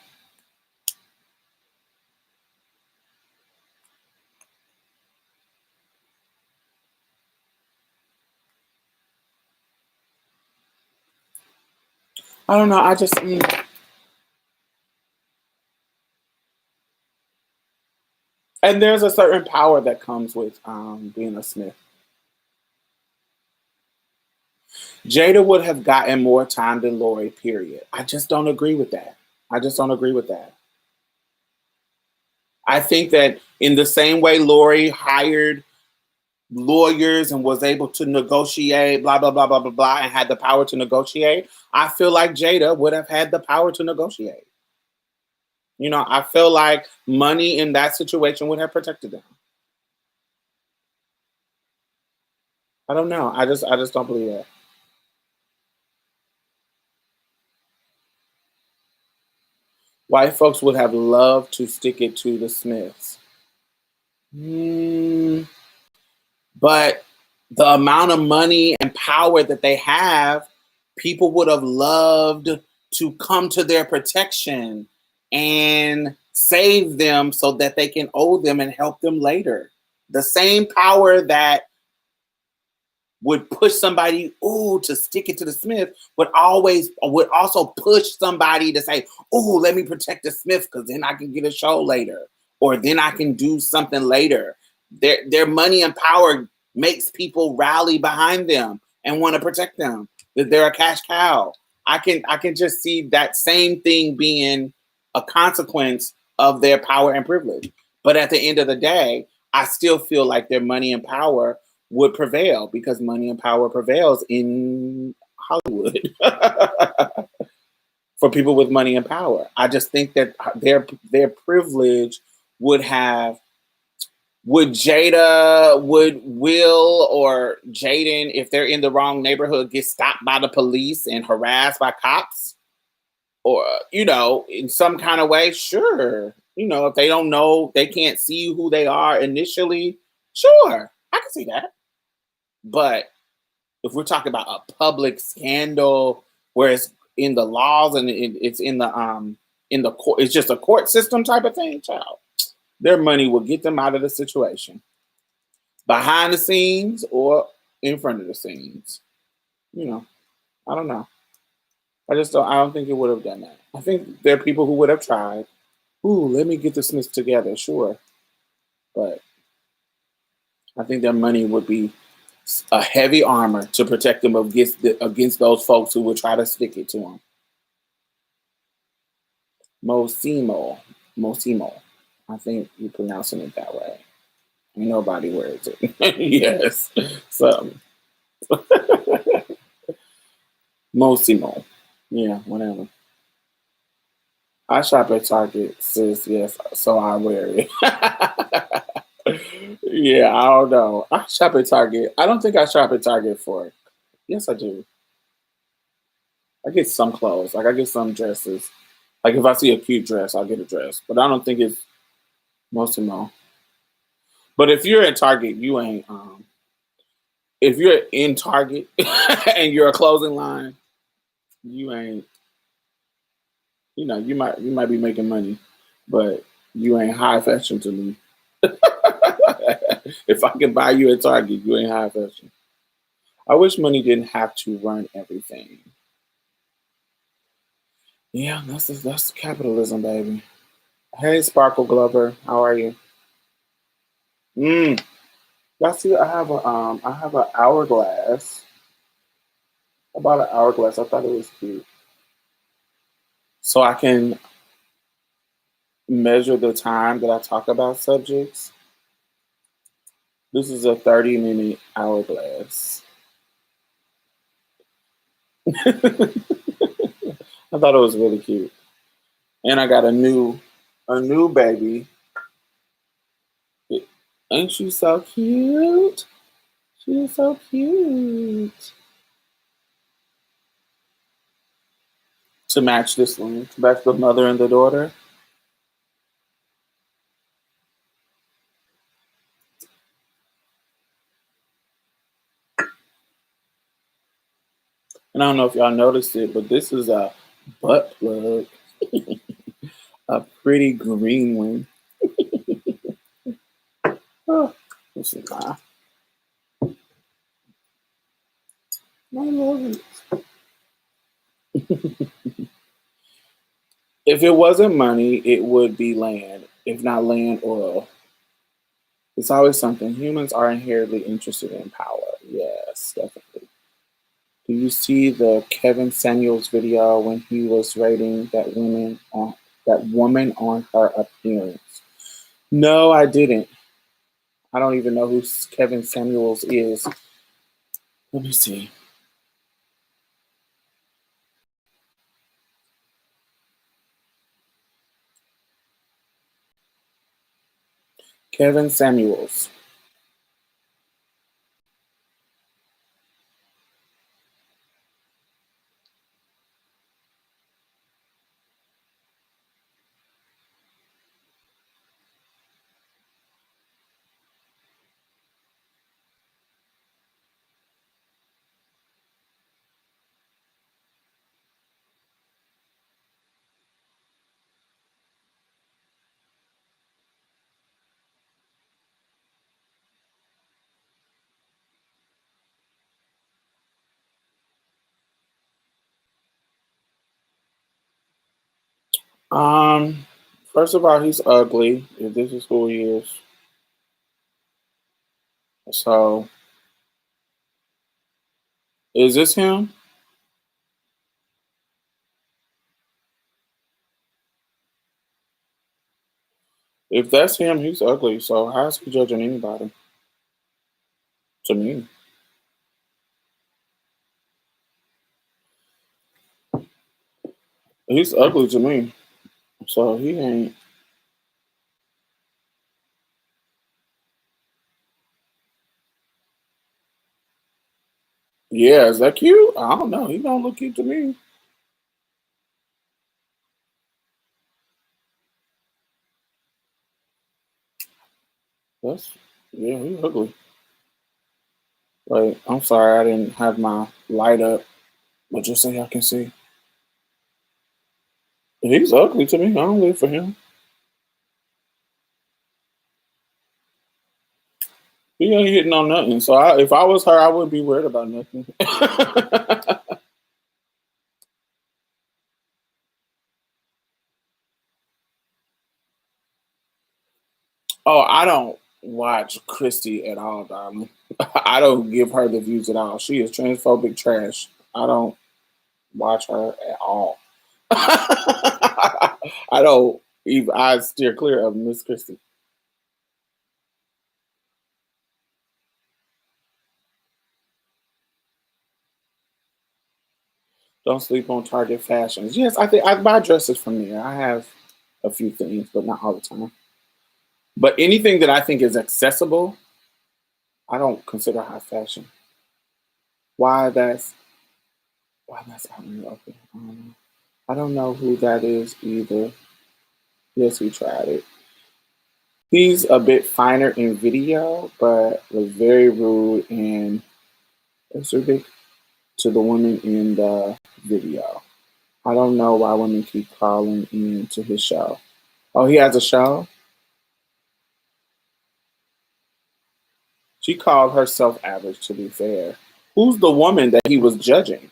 I don't know. I just and there's a certain power that comes with being a Smith. Jada would have gotten more time than Lori, period. I just don't agree with that. I just don't agree with that. I think that in the same way Lori hired lawyers and was able to negotiate, blah, blah, blah, blah, blah, blah, and had the power to negotiate, I feel like Jada would have had the power to negotiate. You know, I feel like money in that situation would have protected them. I don't know. I just don't believe that. White folks would have loved to stick it to the Smiths. Mm, but the amount of money and power that they have, people would have loved to come to their protection and save them so that they can owe them and help them later. The same power that would push somebody to stick it to the Smith would also push somebody to say, let me protect the Smith because then I can get a show later or then I can do something later. Their money and power makes people rally behind them and want to protect them. That they're a cash cow. I can just see that same thing being a consequence of their power and privilege. But at the end of the day, I still feel like their money and power would prevail because money and power prevails in Hollywood for people with money and power. I just think that their privilege would have would Jada, would Will or Jaden, if they're in the wrong neighborhood, get stopped by the police and harassed by cops? Or, in some kind of way, sure. If they don't know, they can't see who they are initially, sure. I can see that. But if we're talking about a public scandal where it's in the laws and it's in the court, it's just a court system type of thing, child. Their money will get them out of the situation. Behind the scenes or in front of the scenes. I don't know. I don't think it would have done that. I think there are people who would have tried. Let me get the Smiths together, sure. But I think their money would be a heavy armor to protect them against those folks who would try to stick it to them. Mosimo. Mosimo. I think you're pronouncing it that way. Nobody wears it. Yes. So, Mosimo. Yeah, whatever. I shop at Target, sis. Yes, so I wear it. Yeah, I don't know. I shop at Target. I don't think I shop at Target for. Yes, I do. I get some clothes. Like I get some dresses. Like if I see a cute dress, I'll get a dress. But I don't think it's most of them. But if you're at Target, you ain't. If you're in Target and you're a clothing line, you ain't. You might be making money, but you ain't high fashion to me. If I can buy you at Target, you ain't high fashion. I wish money didn't have to run everything. Yeah, that's capitalism, baby. Hey, Sparkle Glover, how are you? Mm. Y'all see, I have an hourglass. I bought an hourglass. I thought it was cute, so I can measure the time that I talk about subjects. This is a 30-minute hourglass. I thought it was really cute, and I got a new baby. Ain't she so cute? She's so cute. To match this one, to match the mother and the daughter. And I don't know if y'all noticed it, but this is a butt plug. pretty green one. Oh, this is my Lord. If it wasn't money, it would be land. If not land, oil. It's always something. Humans are inherently interested in power. Yes, definitely. Do you see the Kevin Samuels video when he was rating that woman on her appearance? No, I didn't. I don't even know who Kevin Samuels is. Let me see. Kevin Samuels. Um, First of all, he's ugly. If this is who he is, so is this him? If that's him, he's ugly. So how's he judging anybody? To me, he's ugly to me. So he ain't. Yeah, is that cute? I don't know. He don't look cute to me. That's yeah, he's ugly. Like, I'm sorry, I didn't have my light up, but just so y'all can see, he's ugly to me. I don't live for him. He ain't hitting on nothing. So if I was her, I wouldn't be worried about nothing. Oh, I don't watch Christy at all, darling. I don't give her the views at all. She is transphobic trash. I don't watch her at all. I don't even. I steer clear of Miss Christie. Don't sleep on Target fashions. Yes, I think I buy dresses from there. I have a few things, but not all the time. But anything that I think is accessible, I don't consider high fashion. Why that's out in the open. I don't know who that is either. Yes, we tried it. He's a bit finer in video, but was very rude and assertive to the women in the video. I don't know why women keep calling in to his show. Oh, he has a show? She called herself average, to be fair. Who's the woman that he was judging?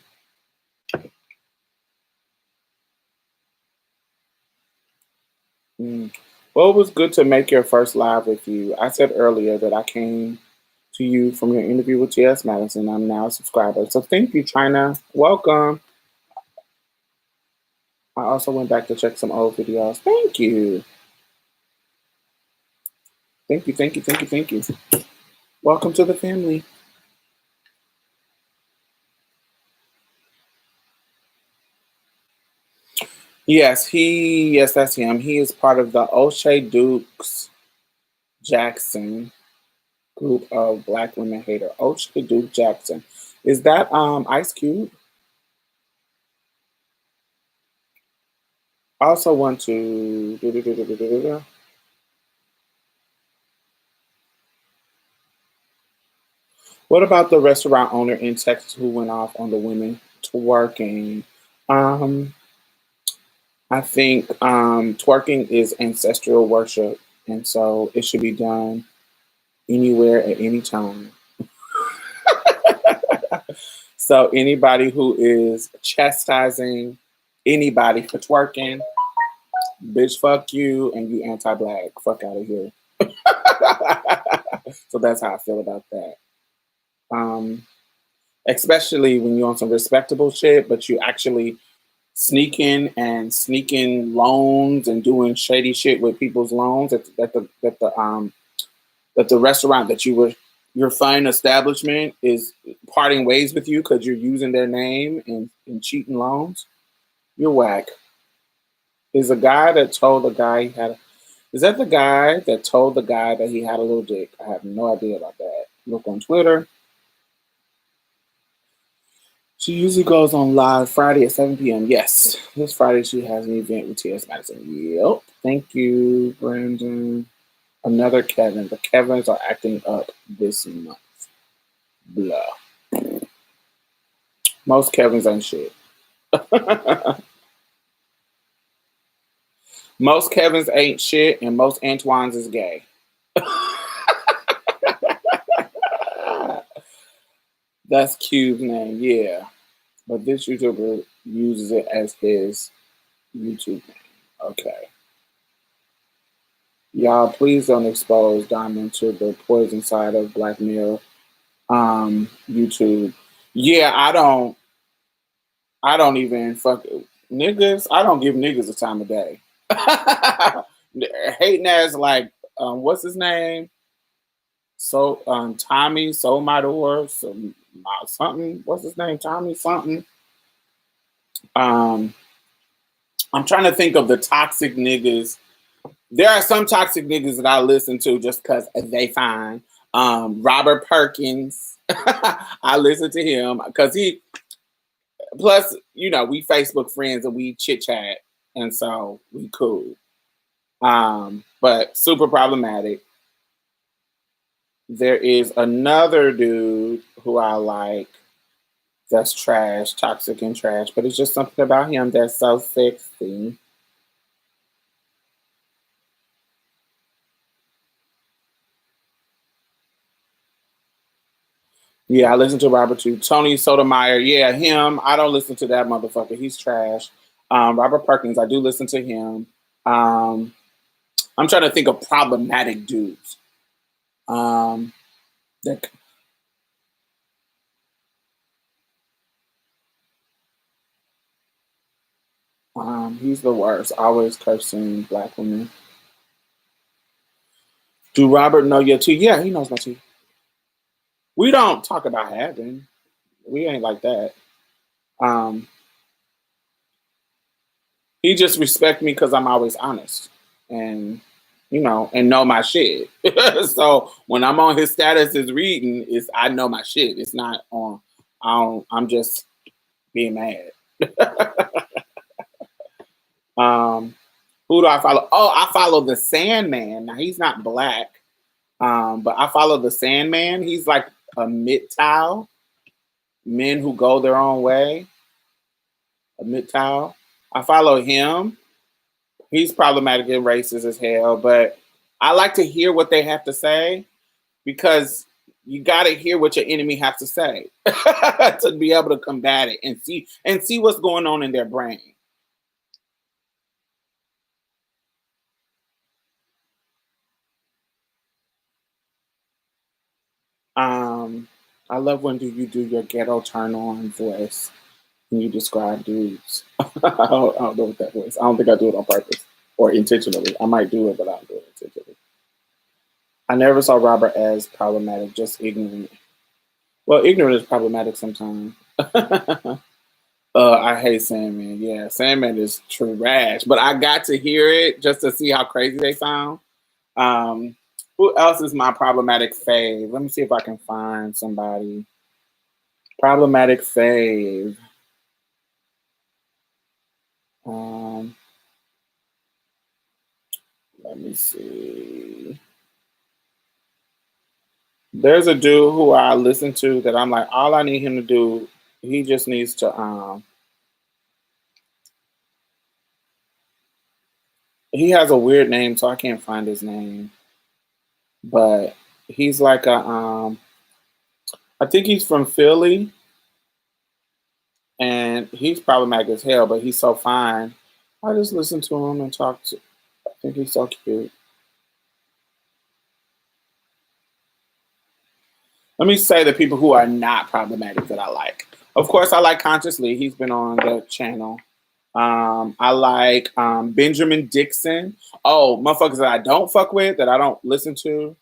Mm. Well, it was good to make your first live with you. I said earlier that I came to you from your interview with T.S. Madison. I'm now a subscriber. So thank you, China. Welcome. I also went back to check some old videos. Thank you. Thank you, thank you, thank you, thank you. Welcome to the family. Yes, that's him. He is part of the O'Shea Dukes Jackson group of black women hater. O'Shea Duke Jackson. Is that Ice Cube? I also want to. What about the restaurant owner in Texas who went off on the women twerking? Um, I think twerking is ancestral worship, and so it should be done anywhere at any time. So anybody who is chastising anybody for twerking, bitch, fuck you, and you anti-black, fuck out of here. So that's how I feel about that. Um, Especially when you're on some respectable shit, but you actually sneaking loans and doing shady shit with people's loans that the restaurant that your fine establishment is parting ways with you because you're using their name and cheating loans. You're whack. Is a guy that told the guy he had. Is that the guy that told the guy that he had a little dick? I have no idea about that. Look on Twitter. She usually goes on live Friday at 7 p.m. Yes, this Friday she has an event with T.S. Madison. Yep. Thank you, Brandon. Another Kevin. The Kevins are acting up this month. Blah. Most Kevins ain't shit. Most Kevins ain't shit, and most Antoines is gay. That's Cube's name, yeah. But this YouTuber uses it as his YouTube name. Okay. Y'all, please don't expose Diamond to the poison side of blackmail. YouTube. Yeah, I don't even fuck niggas. I don't give niggas the time of day. Hating ass like what's his name? So Tommy Somador, something. What's his name? Tommy something. Um, I'm trying to think of the toxic niggas. There are some toxic niggas that I listen to just because they fine. Robert Perkins, I listen to him because he. Plus, you know, we Facebook friends and we chit chat, and so we cool. But super problematic. There is another dude who I like that's trash, toxic and trash, but it's just something about him that's so sexy. Yeah, I listen to Robert too. Tony Sotomayor, yeah, him. I don't listen to that motherfucker. He's trash. Robert Perkins, I do listen to him. Um, I'm trying to think of problematic dudes. Um, that he's the worst. Always cursing black women. Do Robert know your tea? Yeah, he knows my tea. We don't talk about having. We ain't like that. Um, he just respect me because I'm always honest and and know my shit. So when I'm on his status is reading, is I know my shit. It's not on. I'm just being mad. um, who do I follow? Oh, I follow the Sandman. Now he's not black, but I follow the Sandman. He's like a MGTOW, men who go their own way. A MGTOW. I follow him. He's problematic and racist as hell, but I like to hear what they have to say because you got to hear what your enemy has to say to be able to combat it and see what's going on in their brain. Um, I love when you do your ghetto turn on voice when you describe dudes. I don't know what that was. I don't think I do it on purpose or intentionally. I might do it, but I don't do it intentionally. I never saw Robert as problematic, just ignorant. Well, ignorant is problematic sometimes. I hate Sandman. Yeah, Sandman is trash. But I got to hear it just to see how crazy they sound. Um, who else is my problematic fave? Let me see if I can find somebody. Problematic fave. Um, Let me see. There's a dude who I listen to that I'm like, all I need him to do, he just needs to He has a weird name, so I can't find his name. But he's like a I think he's from Philly, and he's problematic as hell, but he's so fine. I just listen to him and talk to. I think he's so cute. Let me say the people who are not problematic that I like. Of course, I like Consciously. He's been on the channel. I like Benjamin Dixon. Oh, motherfuckers that I don't fuck with, that I don't listen to.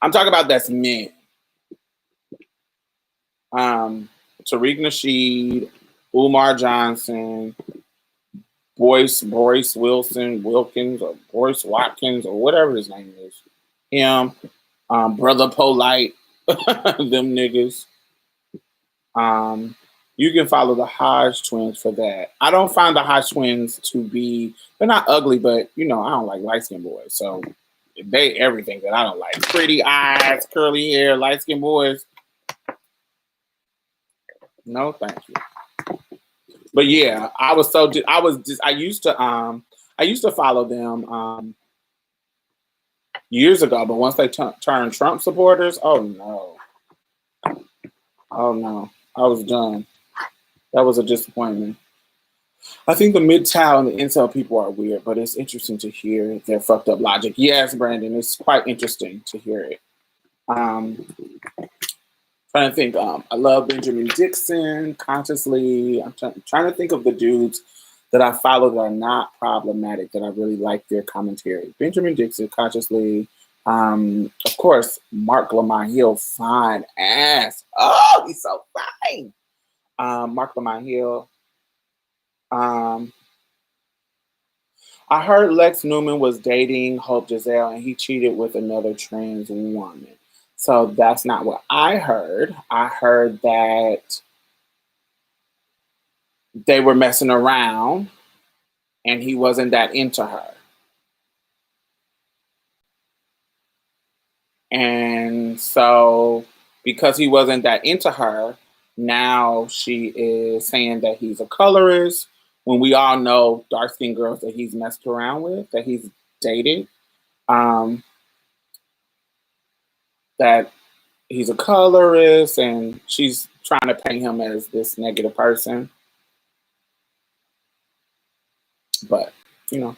I'm talking about that's men. Tariq Nasheed, Umar Johnson, Boyce Wilkins, or Boyce Watkins, or whatever his name is. Him, Brother Polite, them niggas. You can follow the Hodge twins for that. I don't find the Hodge twins to be, they're not ugly, but I don't like light skinned boys. So they everything that I don't like. Pretty eyes, curly hair, light skinned boys. No, thank you. But yeah, I used to follow them years ago, but once they turned Trump supporters, oh no, I was done. That was a disappointment. I think the MGTOW and the incel people are weird, but it's interesting to hear their fucked up logic. Yes, Brandon, it's quite interesting to hear it. Trying to think. I love Benjamin Dixon, Consciously. I'm trying to think of the dudes that I follow that are not problematic, that I really like their commentary. Benjamin Dixon, Consciously. Of course, Mark Lamont Hill, fine ass. Oh, he's so fine. Mark Lamont Hill. I heard Lex Newman was dating Hope Giselle and he cheated with another trans woman. So that's not what I heard. I heard that they were messing around and he wasn't that into her. And so because he wasn't that into her, now she is saying that he's a colorist when we all know dark-skinned girls that he's messed around with, that he's dated. That he's a colorist and she's trying to paint him as this negative person. But, you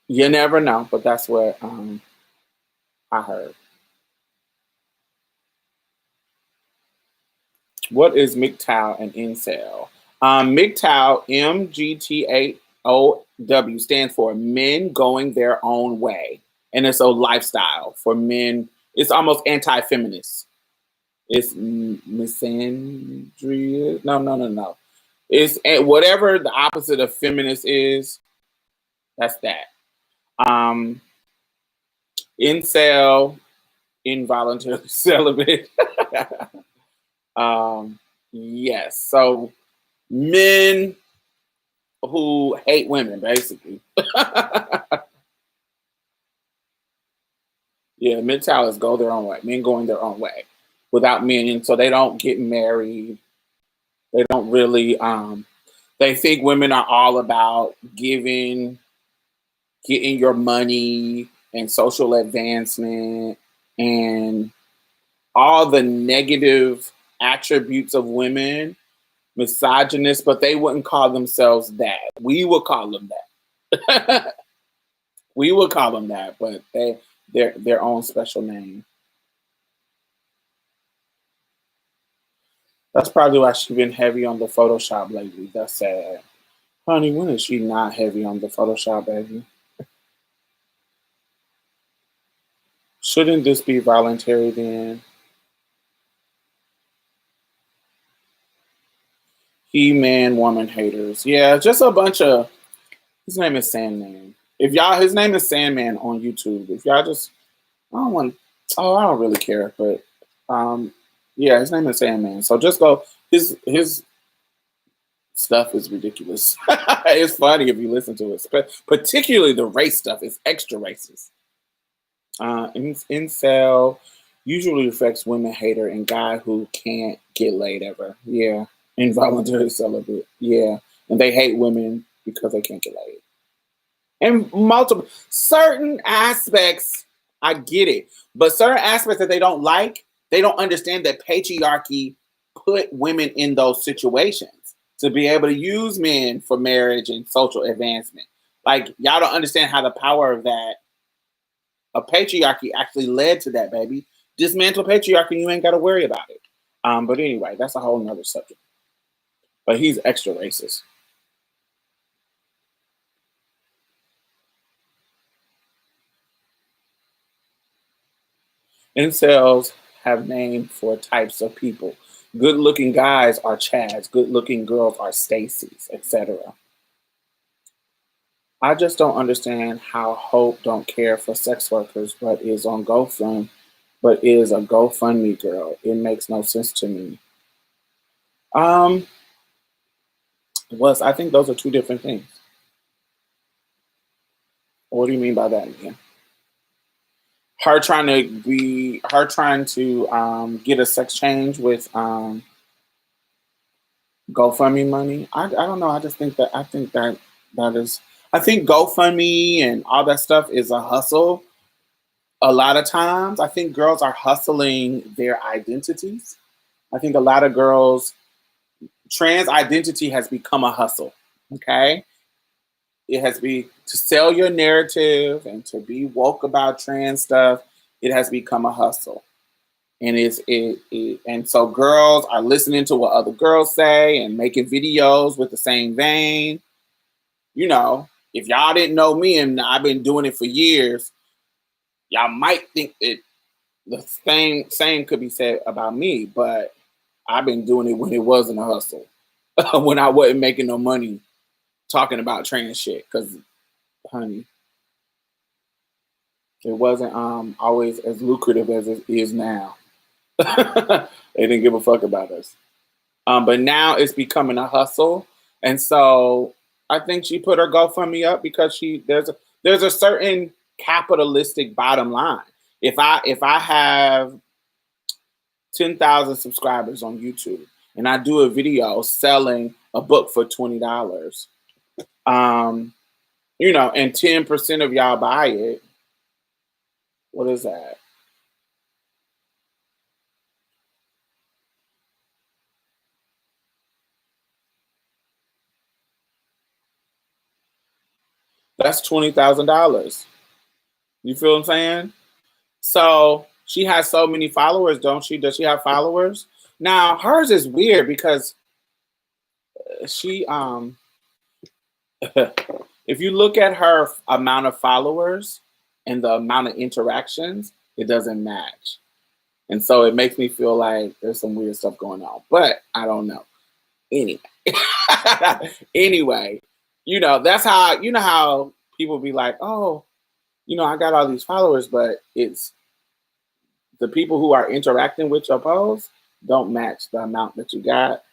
never know. But that's what I heard. What is MGTOW and incel? MGTOW, MGTAOW, stands for men going their own way. And it's a lifestyle for men. It's almost anti-feminist. It's misandry. No. It's whatever the opposite of feminist is. That's that. Incel, involuntary celibate. Yes. So men who hate women, basically. Yeah, mentalists go their own way. Men going their own way without men, and so they don't get married. They don't really. They think women are all about getting your money and social advancement and all the negative attributes of women, misogynist, but they wouldn't call themselves that. We would call them that. We would call them that, but they're their own special name. That's probably why she's been heavy on the Photoshop lately. That's sad. Honey, when is she not heavy on the Photoshop, baby? Shouldn't this be voluntary then? He-Man woman haters. Yeah, just a bunch of, his name is Sandman. His name is Sandman on YouTube. If y'all just, I don't really care, but yeah, his name is Sandman. So just go, his stuff is ridiculous. It's funny if you listen to it, but particularly the race stuff is extra racist. Incel usually reflects women hater and guy who can't get laid ever. Yeah. Involuntary celibate. Yeah. And they hate women because they can't get laid. And multiple certain aspects, I get it, but certain aspects that they don't like, they don't understand that patriarchy put women in those situations to be able to use men for marriage and social advancement. Like y'all don't understand how the power of that of patriarchy actually led to that, baby. Dismantle patriarchy, you ain't got to worry about it. But anyway, that's a whole nother subject. But he's extra racist. Incels have named for types of people. Good looking guys are Chads, good looking girls are Stacys, etc. I just don't understand how Hope don't care for sex workers but is a GoFundMe girl. It makes no sense to me. Um I think those are two different things. What do you mean by that again? Her trying to get a sex change with GoFundMe money. I don't know. I think GoFundMe and all that stuff is a hustle. A lot of times, I think girls are hustling their identities. I think a lot of girls, trans identity has become a hustle. Okay, it has been to sell your narrative and to be woke about trans stuff. It has become a hustle. And and so girls are listening to what other girls say and making videos with the same vein. You know, if y'all didn't know me and I've been doing it for years, y'all might think that the same could be said about me, but I've been doing it when it wasn't a hustle, when I wasn't making no money talking about trans shit. Because, honey, it wasn't always as lucrative as it is now. They didn't give a fuck about us. But now it's becoming a hustle, and so I think she put her GoFundMe up because there's a certain capitalistic bottom line. If I have 10,000 subscribers on YouTube and I do a video selling a book for $20, and 10% of y'all buy it, what is that? That's $20,000. You feel what I'm saying? So she has so many followers, don't she? Does she have followers? Now hers is weird because she if you look at her amount of followers and the amount of interactions, it doesn't match. And so it makes me feel like there's some weird stuff going on. But I don't know. Anyway. Anyway, that's how people be like, oh, I got all these followers, but it's the people who are interacting with your post don't match the amount that you got.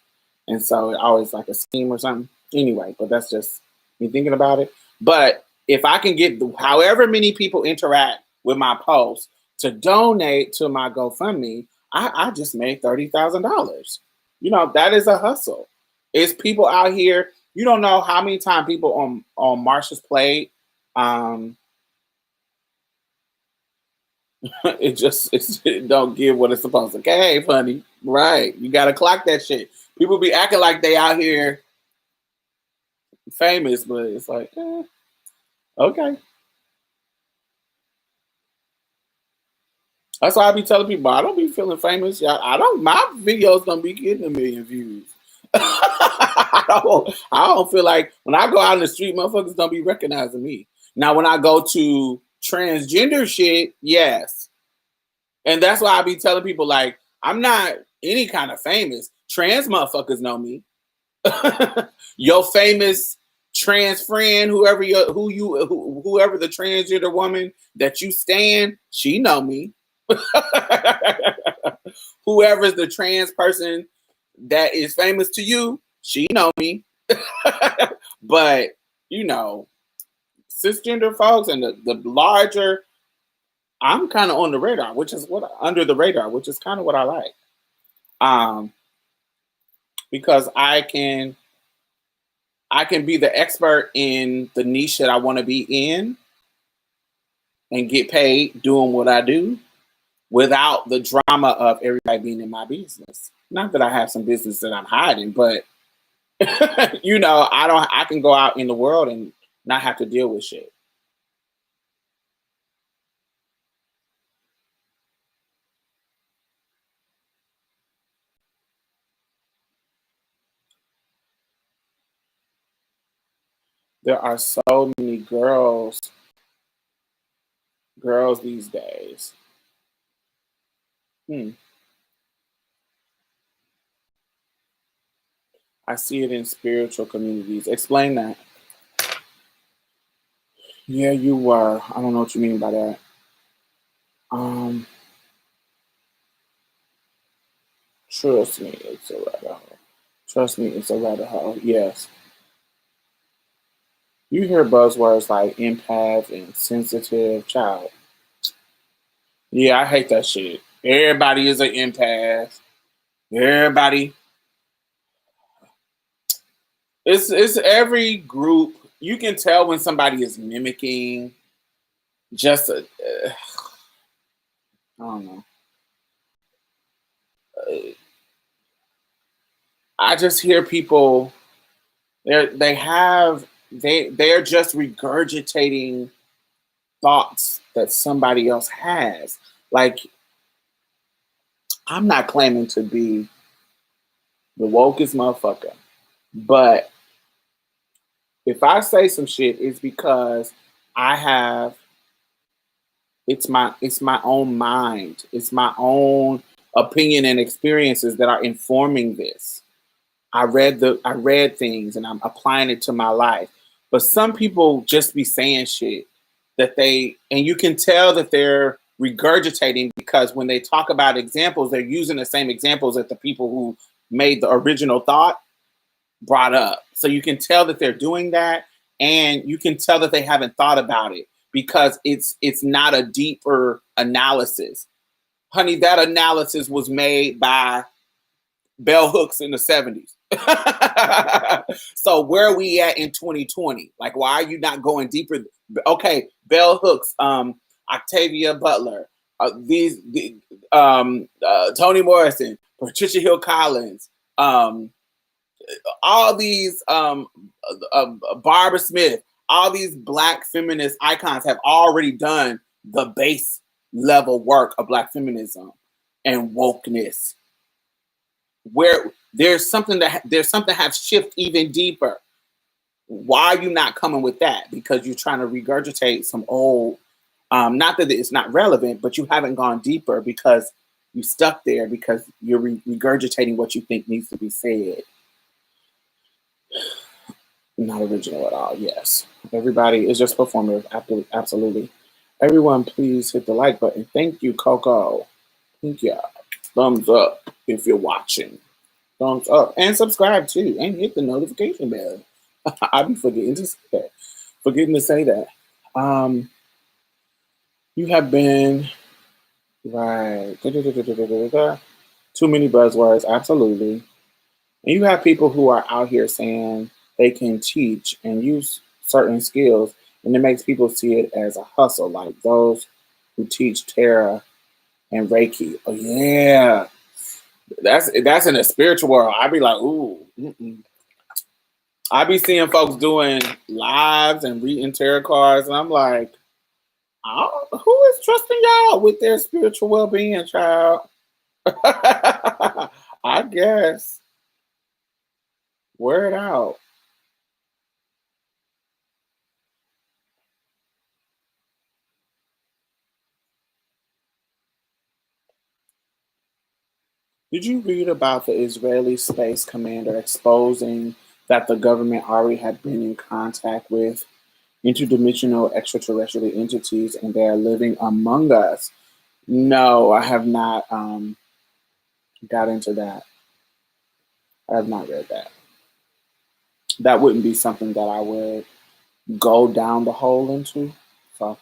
And so it always like a scheme or something. Anyway, but that's just me thinking about it. But if I can get however many people interact with my post to donate to my GoFundMe, I just made $30,000. That is a hustle. It's people out here. You don't know how many times people on Marsha's plate, it don't give what it's supposed to. Okay, hey, funny, right? You gotta clock that shit. People be acting like they out here famous, but it's like, okay. That's why I be telling people I don't be feeling famous. Yeah, I don't. My videos don't be getting 1,000,000 views. I don't feel like when I go out in the street, motherfuckers don't be recognizing me. Now, when I go to transgender shit, yes. And that's why I be telling people, like, I'm not any kind of famous. Trans motherfuckers know me. Your famous trans friend, whoever the transgender woman that you stand, she know me. Whoever's the trans person that is famous to you, she know me. But cisgender folks and the larger, I'm kind of on the radar, which is under the radar, which is kind of what I like. Because I can be the expert in the niche that I want to be in and get paid doing what I do without the drama of everybody being in my business. Not that I have some business that I'm hiding, but I can go out in the world and not have to deal with shit. There are so many girls these days. Hmm. I see it in spiritual communities. Explain that. Yeah, you were. I don't know what you mean by that. Um, Trust me, it's a rabbit hole. Trust me, it's a rabbit hole. Yes. You hear buzzwords like empath and sensitive child. Yeah, I hate that shit. Everybody is an empath. Everybody. It's every group. You can tell when somebody is mimicking just I don't know. Uh, I just hear people they're just regurgitating thoughts that somebody else has. Like, I'm not claiming to be the wokest motherfucker, but if I say some shit, it's because I have it's my own mind. It's my own opinion and experiences that are informing this. I read things and I'm applying it to my life. But some people just be saying shit and you can tell that they're regurgitating because when they talk about examples, they're using the same examples that the people who made the original thought brought up. So you can tell that they're doing that, and you can tell that they haven't thought about it because it's not a deeper analysis. Honey, that analysis was made by bell hooks in the 70s. So where are we at in 2020? Like, why are you not going deeper? Okay, bell hooks, Octavia Butler, Toni Morrison, Patricia Hill Collins, all these Barbara Smith, all these black feminist icons have already done the base level work of black feminism and wokeness. Where there's something has shifted even deeper. Why are you not coming with that? Because you're trying to regurgitate some old. Not that it's not relevant, but you haven't gone deeper because you stuck there because you're regurgitating what you think needs to be said. Not original at all. Yes, everybody is just performative. Absolutely. Everyone, please hit the like button. Thank you, Coco. Thank you. Thumbs up if you're watching. Thumbs up and subscribe too, and hit the notification bell. I be forgetting to say that. Forgetting to say that. You have been right. Too many buzzwords. Absolutely. And you have people who are out here saying they can teach and use certain skills, and it makes people see it as a hustle, like those who teach Tara and Reiki. Oh yeah, that's in the spiritual world. I'd be like, ooh. Mm-mm. I be seeing folks doing lives and reading tarot cards, and I'm like, who is trusting y'all with their spiritual well-being, child? I guess. Wear it out. Did you read about the Israeli space commander exposing that the government already had been in contact with interdimensional extraterrestrial entities and they are living among us? No, I have not got into that. I have not read that. That wouldn't be something that I would go down the hole into. So,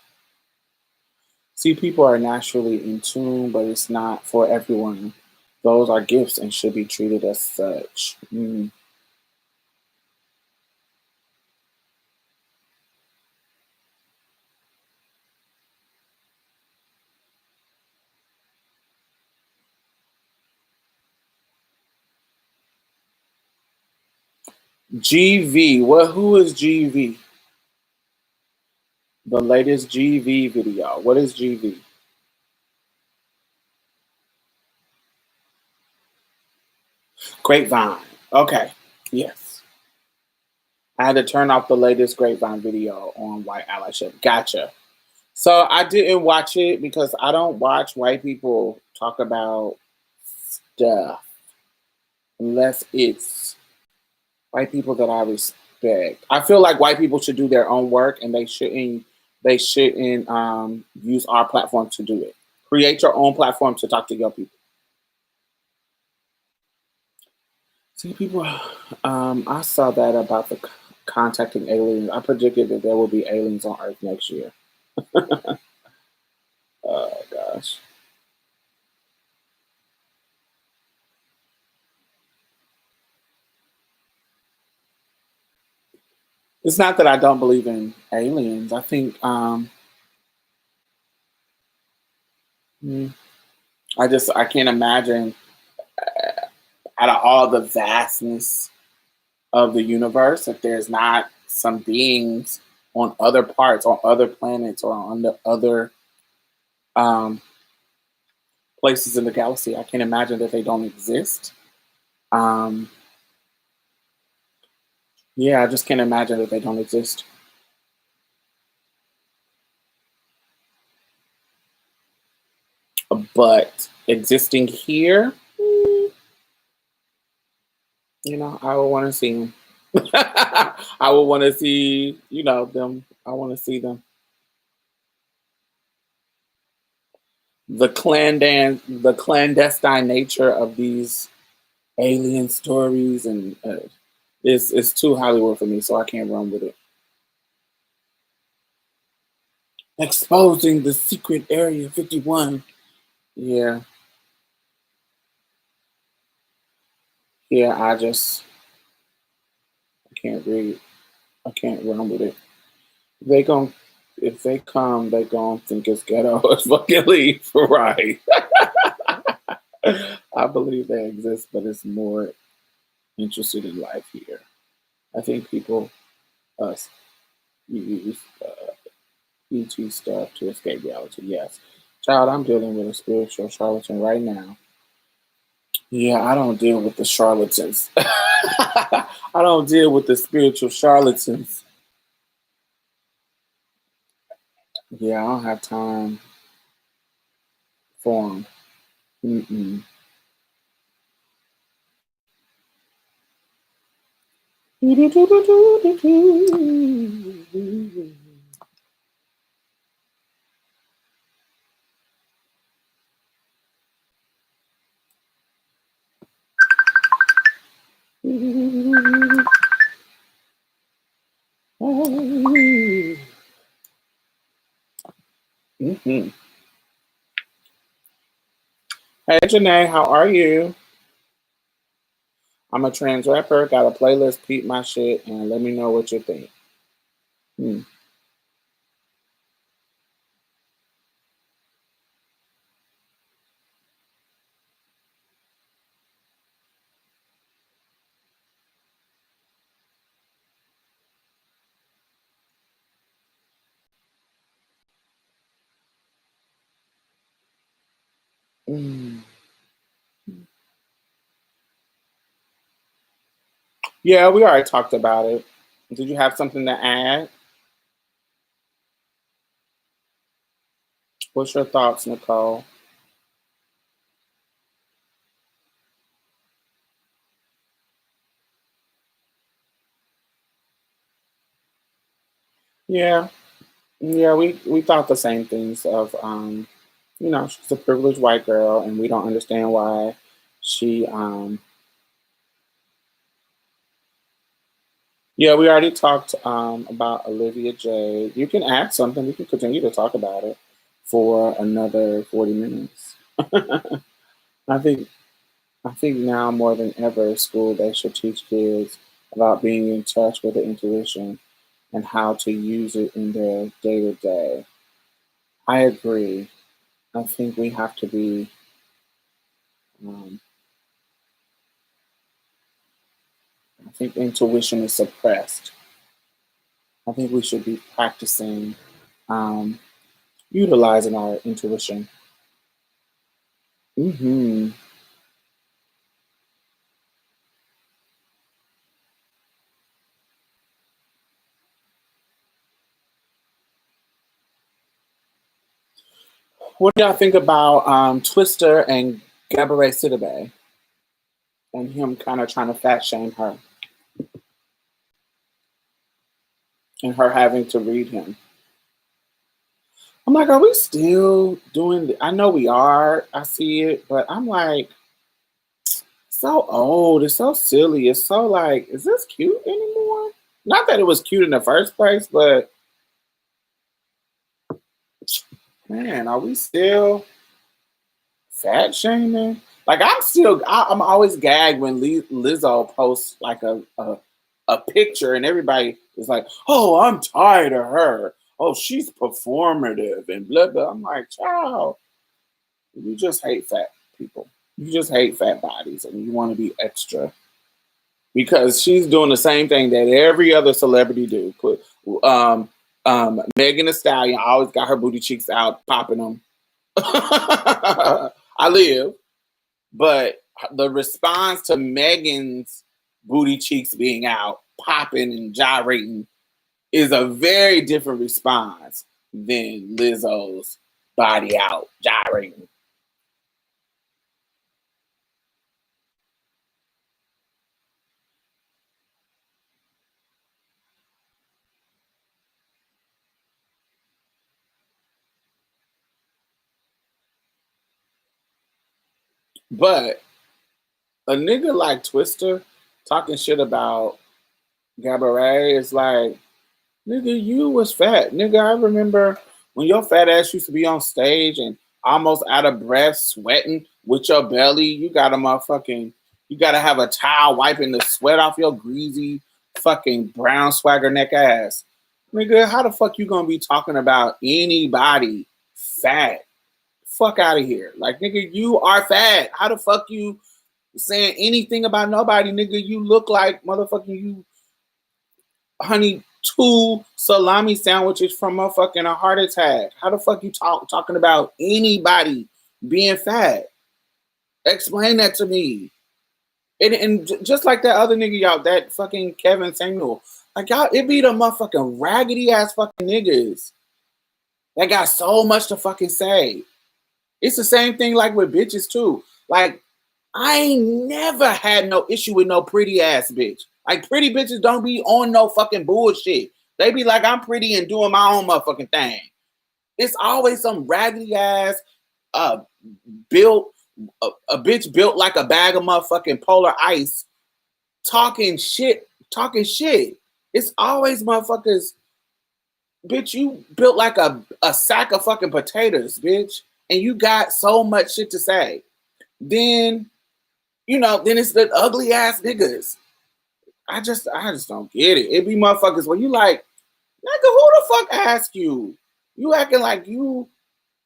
see, people are naturally in tune, but it's not for everyone. Those are gifts and should be treated as such. GV. What? Who is GV? The latest GV video. What is GV? Grapevine. Okay. Yes. I had to turn off the latest Grapevine video on white allyship. Gotcha. So I didn't watch it because I don't watch white people talk about stuff unless it's white people that I respect. I feel like white people should do their own work and they shouldn't use our platform to do it. Create your own platform to talk to your people. See, people, I saw that about the contacting aliens. I predicted that there will be aliens on Earth next year. Oh gosh. It's not that I don't believe in aliens. I think mm, I can't imagine out of all the vastness of the universe if there's not some beings on other parts, on other planets, or on the other um, places in the galaxy. I can't imagine that they don't exist. Um, yeah, I just can't imagine that they don't exist. But existing here, I would want to see them. I would want to see, them. I want to see them. The clandestine nature of these alien stories and it's too Hollywood for me, so I can't run with it. Exposing the secret Area 51. Yeah, yeah. I can't read. I can't run with it. They gon' if they come, they gon' think it's ghetto as fucking leave. Right. I believe they exist, but it's more interested in life here. I think people us use ET stuff to escape reality. Yes, child, I'm dealing with a spiritual charlatan right now. Yeah, I don't deal with the charlatans. I don't deal with the spiritual charlatans. Yeah, I don't have time for them. Mm-mm. Mhm. Hey Janae, how are you? I'm a trans rapper, got a playlist, peep my shit, and let me know what you think. Hmm. Mm. Yeah, we already talked about it. Did you have something to add? What's your thoughts, Nicole? Yeah, yeah, we thought the same things of she's a privileged white girl and we don't understand why she yeah, we already talked about Olivia Jade. You can add something, we can continue to talk about it for another 40 minutes. I think I think now more than ever, school they should teach kids about being in touch with the intuition and how to use it in their day to day. I agree. I think we have to be um, I think intuition is suppressed. I think we should be practicing um, utilizing our intuition. Hmm. What do y'all think about Twister and Gabourey Sidibe and him kind of trying to fat shame her and her having to read him? I'm like, are we still doing? I know we are. I see it, but I'm like, so old. It's so silly. It's so like, is this cute anymore? Not that it was cute in the first place, but man, are we still fat shaming? Like I'm always gagged when Lizzo posts like a picture and everybody is like, oh, I'm tired of her. Oh, she's performative and blah blah. I'm like, child, you just hate fat people. You just hate fat bodies and you want to be extra because she's doing the same thing that every other celebrity do. Megan Thee Stallion always got her booty cheeks out, popping them. I live, but the response to Megan's booty cheeks being out, popping and gyrating, is a very different response than Lizzo's body out, gyrating. But a nigga like Twister talking shit about Gabourey is like, nigga, you was fat. Nigga, I remember when your fat ass used to be on stage and almost out of breath, sweating with your belly. You gotta have a towel wiping the sweat off your greasy fucking brown swagger neck ass. Nigga, how the fuck you gonna be talking about anybody fat? Fuck out of here. Like, nigga, you are fat. How the fuck you saying anything about nobody, nigga? You look like motherfucking you honey two salami sandwiches from motherfucking a heart attack. How the fuck you talking about anybody being fat? Explain that to me. And just like that other nigga, y'all, that fucking Kevin Samuel, like y'all, it be the motherfucking raggedy ass fucking niggas that got so much to fucking say. It's the same thing like with bitches too. Like I ain't never had no issue with no pretty ass bitch. Like pretty bitches don't be on no fucking bullshit. They be like, I'm pretty and doing my own motherfucking thing. It's always some raggedy ass, uh, built a bitch built like a bag of motherfucking polar ice, talking shit. It's always motherfuckers, bitch. You built like a sack of fucking potatoes, bitch, and you got so much shit to say. Then then it's the ugly ass niggas. I just don't get it. It be motherfuckers where you like, nigga, who the fuck asked you? You acting like you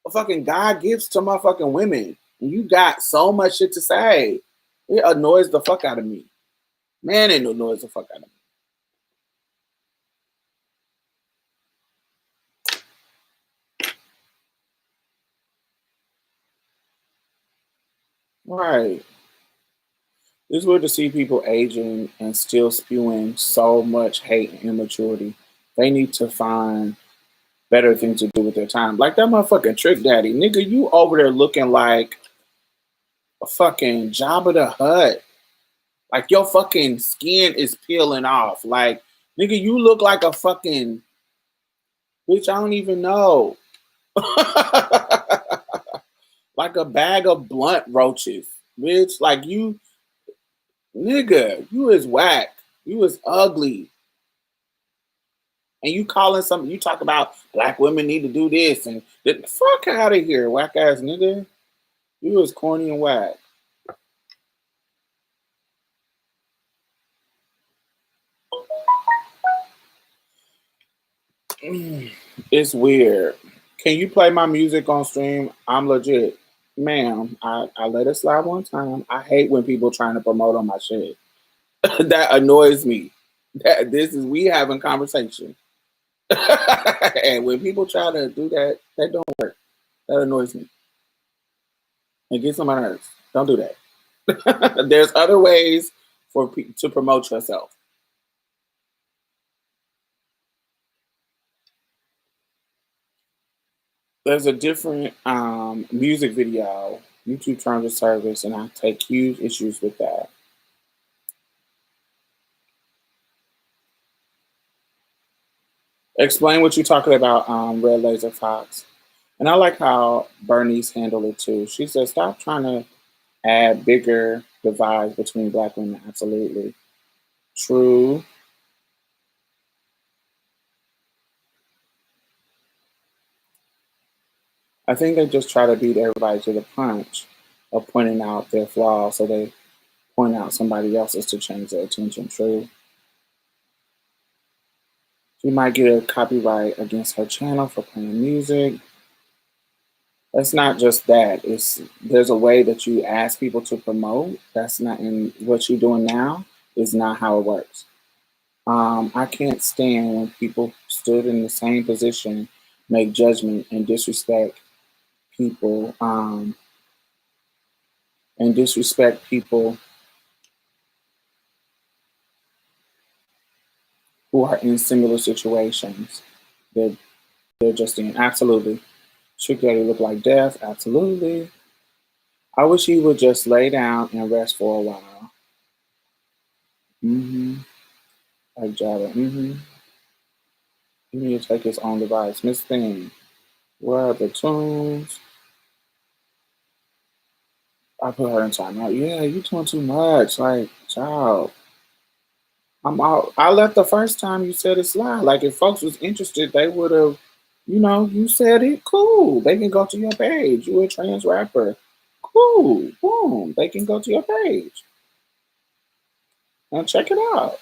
a fucking God gifts to motherfucking women. And you got so much shit to say. It annoys the fuck out of me. Man, it annoys the fuck out of me. Right. It's weird to see people aging and still spewing so much hate and immaturity. They need to find better things to do with their time. Like that motherfucking Trick Daddy. Nigga, you over there looking like a fucking Jabba the Hutt. Like your fucking skin is peeling off. Like, nigga, you look like a fucking bitch, I don't even know. Like a bag of blunt roaches. Bitch, like you, nigga, you is whack. You is ugly. And you calling something, you talk about black women need to do this and get the fuck out of here, whack ass nigga. You is corny and whack. It's weird. Can you play my music on stream? I'm legit. Ma'am, I let it slide one time. I hate when people trying to promote on my shit. That annoys me. That this is we having conversation. And when people try to do that, that don't work. That annoys me. And gets on my nerves. Don't do that. There's other ways to promote yourself. There's a different music video, YouTube terms of service, and I take huge issues with that. Explain what you're talking about, Red Laser Fox. And I like how Bernice handled it too. She said, stop trying to add bigger divides between black women. Absolutely. True. I think they just try to beat everybody to the punch of pointing out their flaws, so they point out somebody else's to change their attention. True. She might get a copyright against her channel for playing music. It's not just that. It's there's a way that you ask people to promote. That's not in what you're doing now is not how it works. I can't stand when people stood in the same position, make judgment and disrespect people, and disrespect people who are in similar situations. They're they're just in. Absolutely. Trick Daddy look like death. Absolutely. I wish he would just lay down and rest for a while. Mm-hmm. Like Jada. Mm-hmm. He need to take his own device. Miss Thing. Where are the tunes? I put her in timeout. Yeah, you doing too much. Like, child. I'm out. I left the first time you said it slide. Like, if folks was interested, they would have, you said it. Cool. They can go to your page. You a trans rapper. Cool. Boom. They can go to your page and check it out.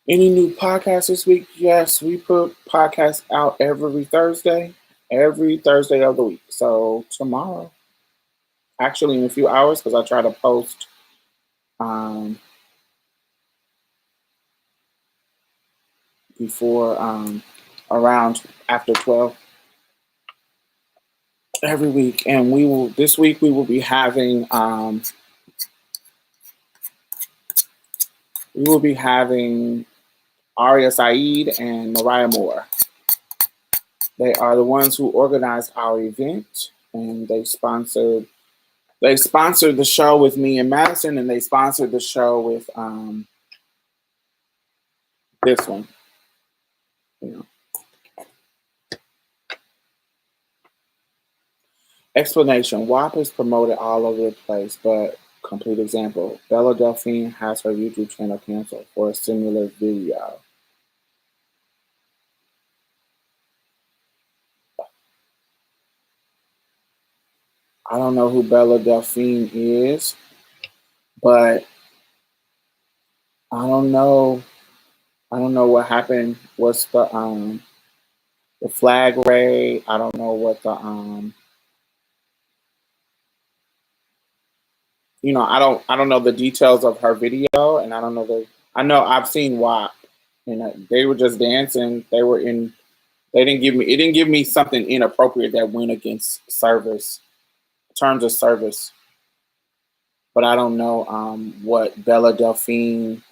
Any new podcasts this week? Yes, we put podcasts out every Thursday of the week. So tomorrow, actually in a few hours, because I try to post um, before around after 12 every week, and this week we will be having Aria Saeed and Mariah Moore. They are the ones who organized our event, and they sponsored the show with me and Madison, and they sponsored the show with this one. You know. Explanation: WAP is promoted all over the place, but complete example: Bella Delphine has her YouTube channel canceled for a similar video. I don't know who Bella Delphine is, but I don't know. I don't know what happened. What's the flag raid? I don't know what the I don't know the details of her video, and I don't know I know I've seen WAP, and they were just dancing. They were in. They didn't give me. It didn't give me something inappropriate that went against service terms of service. But I don't know what Bella Delphine.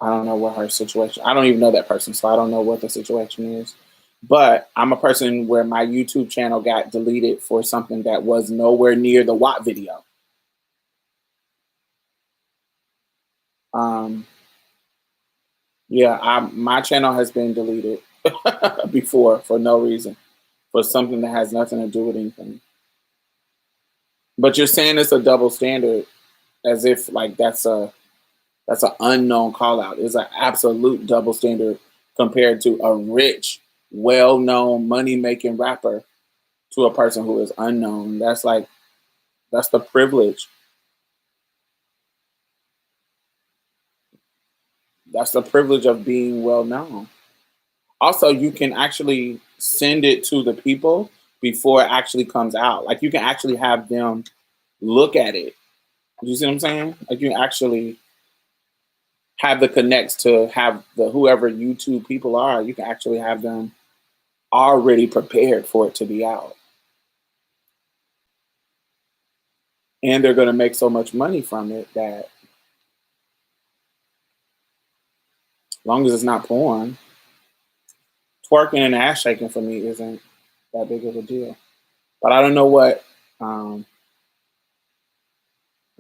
I don't know what her situation. I don't even know that person, so I don't know what the situation is. But I'm a person where my YouTube channel got deleted for something that was nowhere near the WAP video. Um, yeah, my channel has been deleted before for no reason, for something that has nothing to do with anything. But you're saying it's a double standard, as if like that's an unknown call out. It's an absolute double standard compared to a rich, well-known, money-making rapper to a person who is unknown. That's the privilege. That's the privilege of being well known. Also, you can actually send it to the people before it actually comes out. Like you can actually have them look at it You see what I'm saying? Like you actually have the connects to have the whoever YouTube people are, you can actually have them already prepared for it to be out. And they're gonna make so much money from it that as long as it's not porn, twerking and ass shaking for me isn't that big of a deal. But um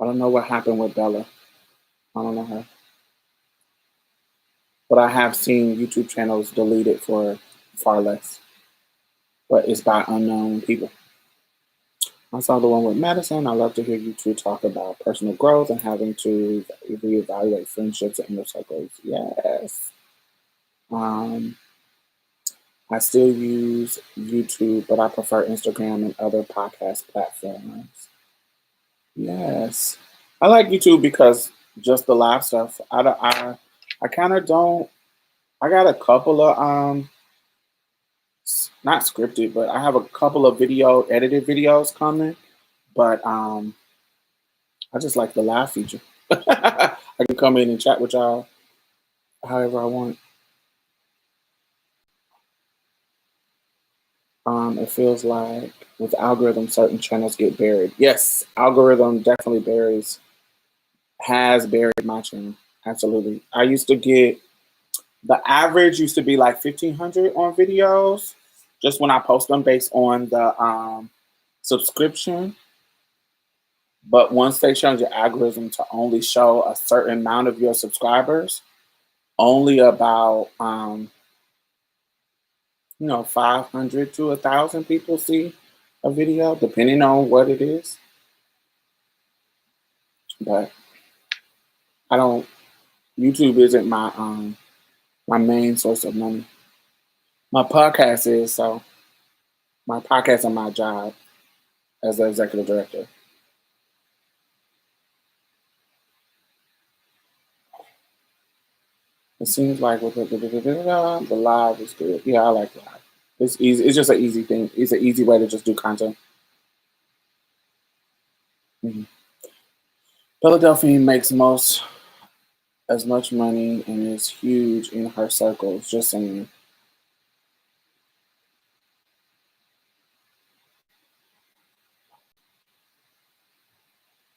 I don't know what happened with Bella. I don't know her. But I have seen YouTube channels deleted for far less. But it's by unknown people. I saw the one with Madison. I love to hear you two talk about personal growth and having to reevaluate friendships and inner circles. Yes. Um, I still use YouTube, but I prefer Instagram and other podcast platforms. Yes. I like YouTube because just the live stuff. I kind of don't. I got a couple of not scripted, but I have a couple of edited videos coming. But I just like the live feature. I can come in and chat with y'all however I want. It feels like with algorithm, certain channels get buried. Yes, algorithm definitely has buried my channel. Absolutely. I used to get the average used to be like 1,500 on videos, just when I post them based on the subscription. But once they change the algorithm to only show a certain amount of your subscribers, only about 500 to 1,000 people see a video, depending on what it is. But I don't. YouTube isn't my main source of money. My podcast is so. My podcast and my job as the executive director. It seems like with the live is good. Yeah, I like live. It's easy. It's just an easy thing. It's an easy way to just do content. Mhm. Philadelphia makes most as much money and is huge in her circles. Just saying,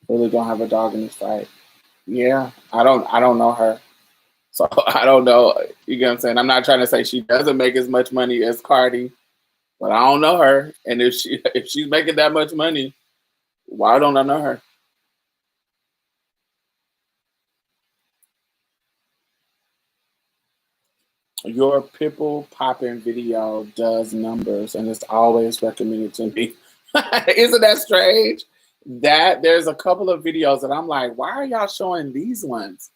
really don't have a dog in this fight. Yeah, I don't know her, so I don't know. You get what I'm saying? I'm not trying to say she doesn't make as much money as Cardi, but I don't know her. And if she's making that much money, why don't I know her? Your pimple popping video does numbers, and it's always recommended to me. Isn't that strange? That there's a couple of videos that I'm like, why are y'all showing these ones?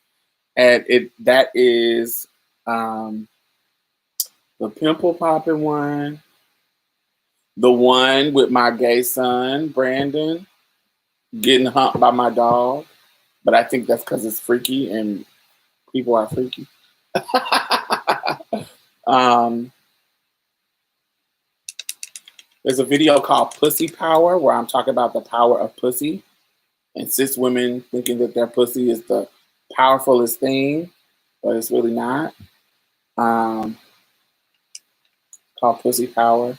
And that is um, the pimple popping one, the one with my gay son Brandon getting humped by my dog, but I think that's because it's freaky and people are freaky. um, there's a video called Pussy Power where I'm talking about the power of pussy and cis women thinking that their pussy is the powerfulest thing, but it's really not. Um, called Pussy Power.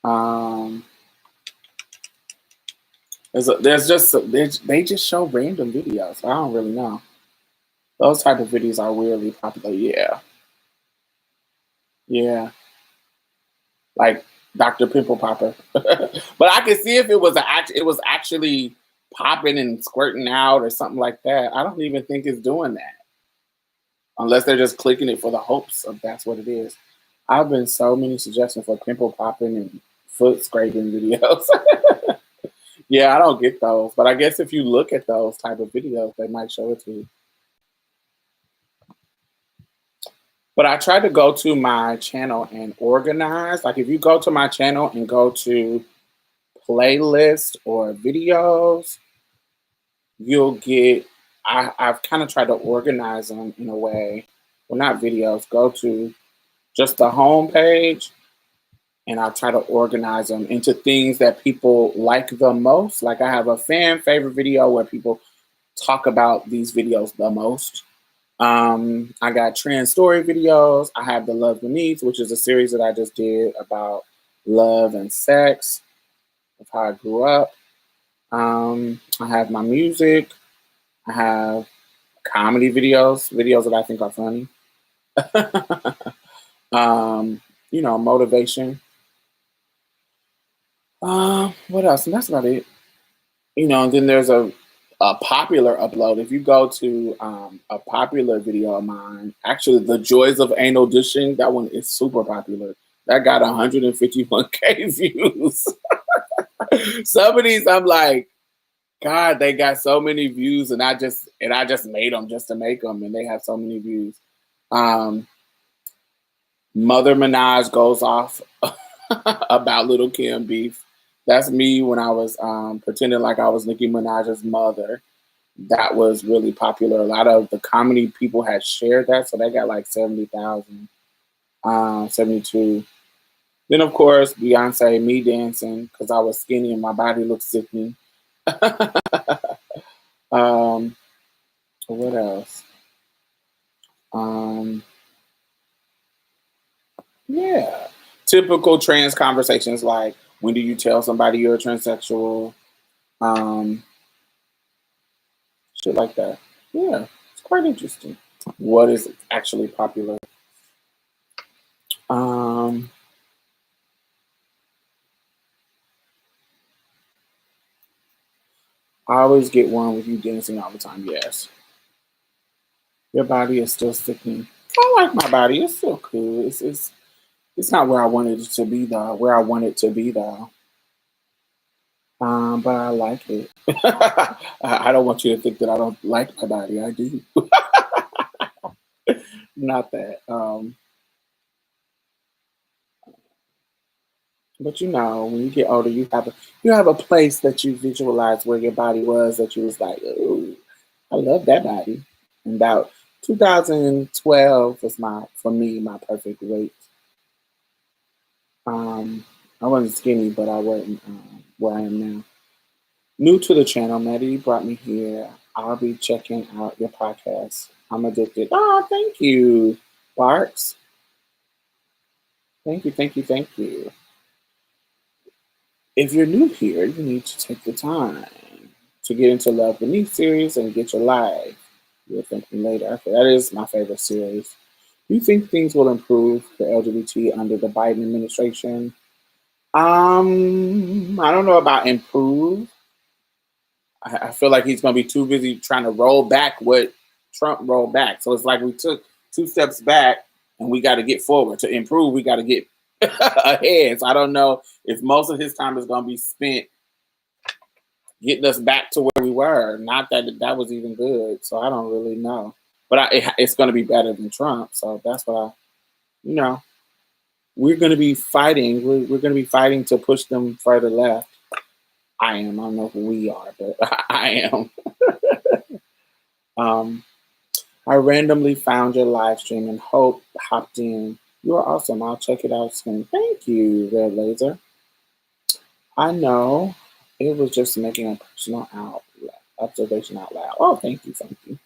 Um, they just show random videos. I don't really know. Those type of videos are weirdly popular. Yeah, yeah, like Dr. Pimple Popper. But I could see if it was actually popping and squirting out or something like that. I don't even think it's doing that unless they're just clicking it for the hopes of that's what it is. I've been so many suggestions for pimple popping and foot scraping videos. Yeah, I don't get those, but I guess if you look at those type of videos, they might show it to you. But I try to go to my channel and organize. Like if you go to my channel and go to playlist or videos, you'll get. I've kind of tried to organize them in a way. Well, not videos. Go to just the home page, and I'll try to organize them into things that people like the most. Like I have a fan favorite video where people talk about these videos the most. I got trans story videos. I have the Love Beneath, which is a series that I just did about love and sex, of how I grew up. I have my music. I have comedy videos, videos that I think are funny. um, motivation. What else? And that's about it. And then there's a popular upload. If you go to a popular video of mine, actually, The Joys of Anal Dishing, that one is super popular. That got 151K views. Some of these, I'm like, God, they got so many views, and I just made them just to make them, and they have so many views. Mother Minaj goes off about Little Kim beef. That's me when I was pretending like I was Nicki Minaj's mother. That was really popular. A lot of the comedy people had shared that, so they got like 70,000, 72. Then, of course, Beyonce, me dancing because I was skinny and my body looked sickening. What else? Um, yeah. Typical trans conversations like, when do you tell somebody you're a transsexual? Um, Shit like that. Yeah, it's quite interesting. What is actually popular? Um, I always get one with you dancing all the time. Yes, your body is still sticking. I like my body. It's still cool. It's not where I wanted it to be though. Where I want it to be though. But I like it. I don't want you to think that I don't like my body. I do. Not that. But when you get older, you have a place that you visualize where your body was that you was like, oh, I love that body. And about 2012 was for me my perfect weight. I wasn't skinny, but I wasn't where I am now. New to the channel, Maddie brought me here. I'll be checking out your podcast. I'm addicted. Oh, thank you, Barks. Thank you, thank you, thank you. If you're new here, you need to take the time to get into Love Beneath series and get your life. You'll thank me later. Okay, that is my favorite series. Do you think things will improve for LGBT under the Biden administration? I don't know about improve. I feel like he's going to be too busy trying to roll back what Trump rolled back. So it's like we took 2 steps back and we got to get forward. To improve, we got to get ahead. So I don't know if most of his time is going to be spent getting us back to where we were. Not that that was even good. So I don't really know. But it's going to be better than Trump. So that's what we're going to be fighting. We're going to be fighting to push them further left. I am. I don't know who we are, but I am. I randomly found your live stream and hopped in. You are awesome. I'll check it out soon. Thank you, Red Laser. I know it was just making a personal observation out loud. Oh, thank you, thank you.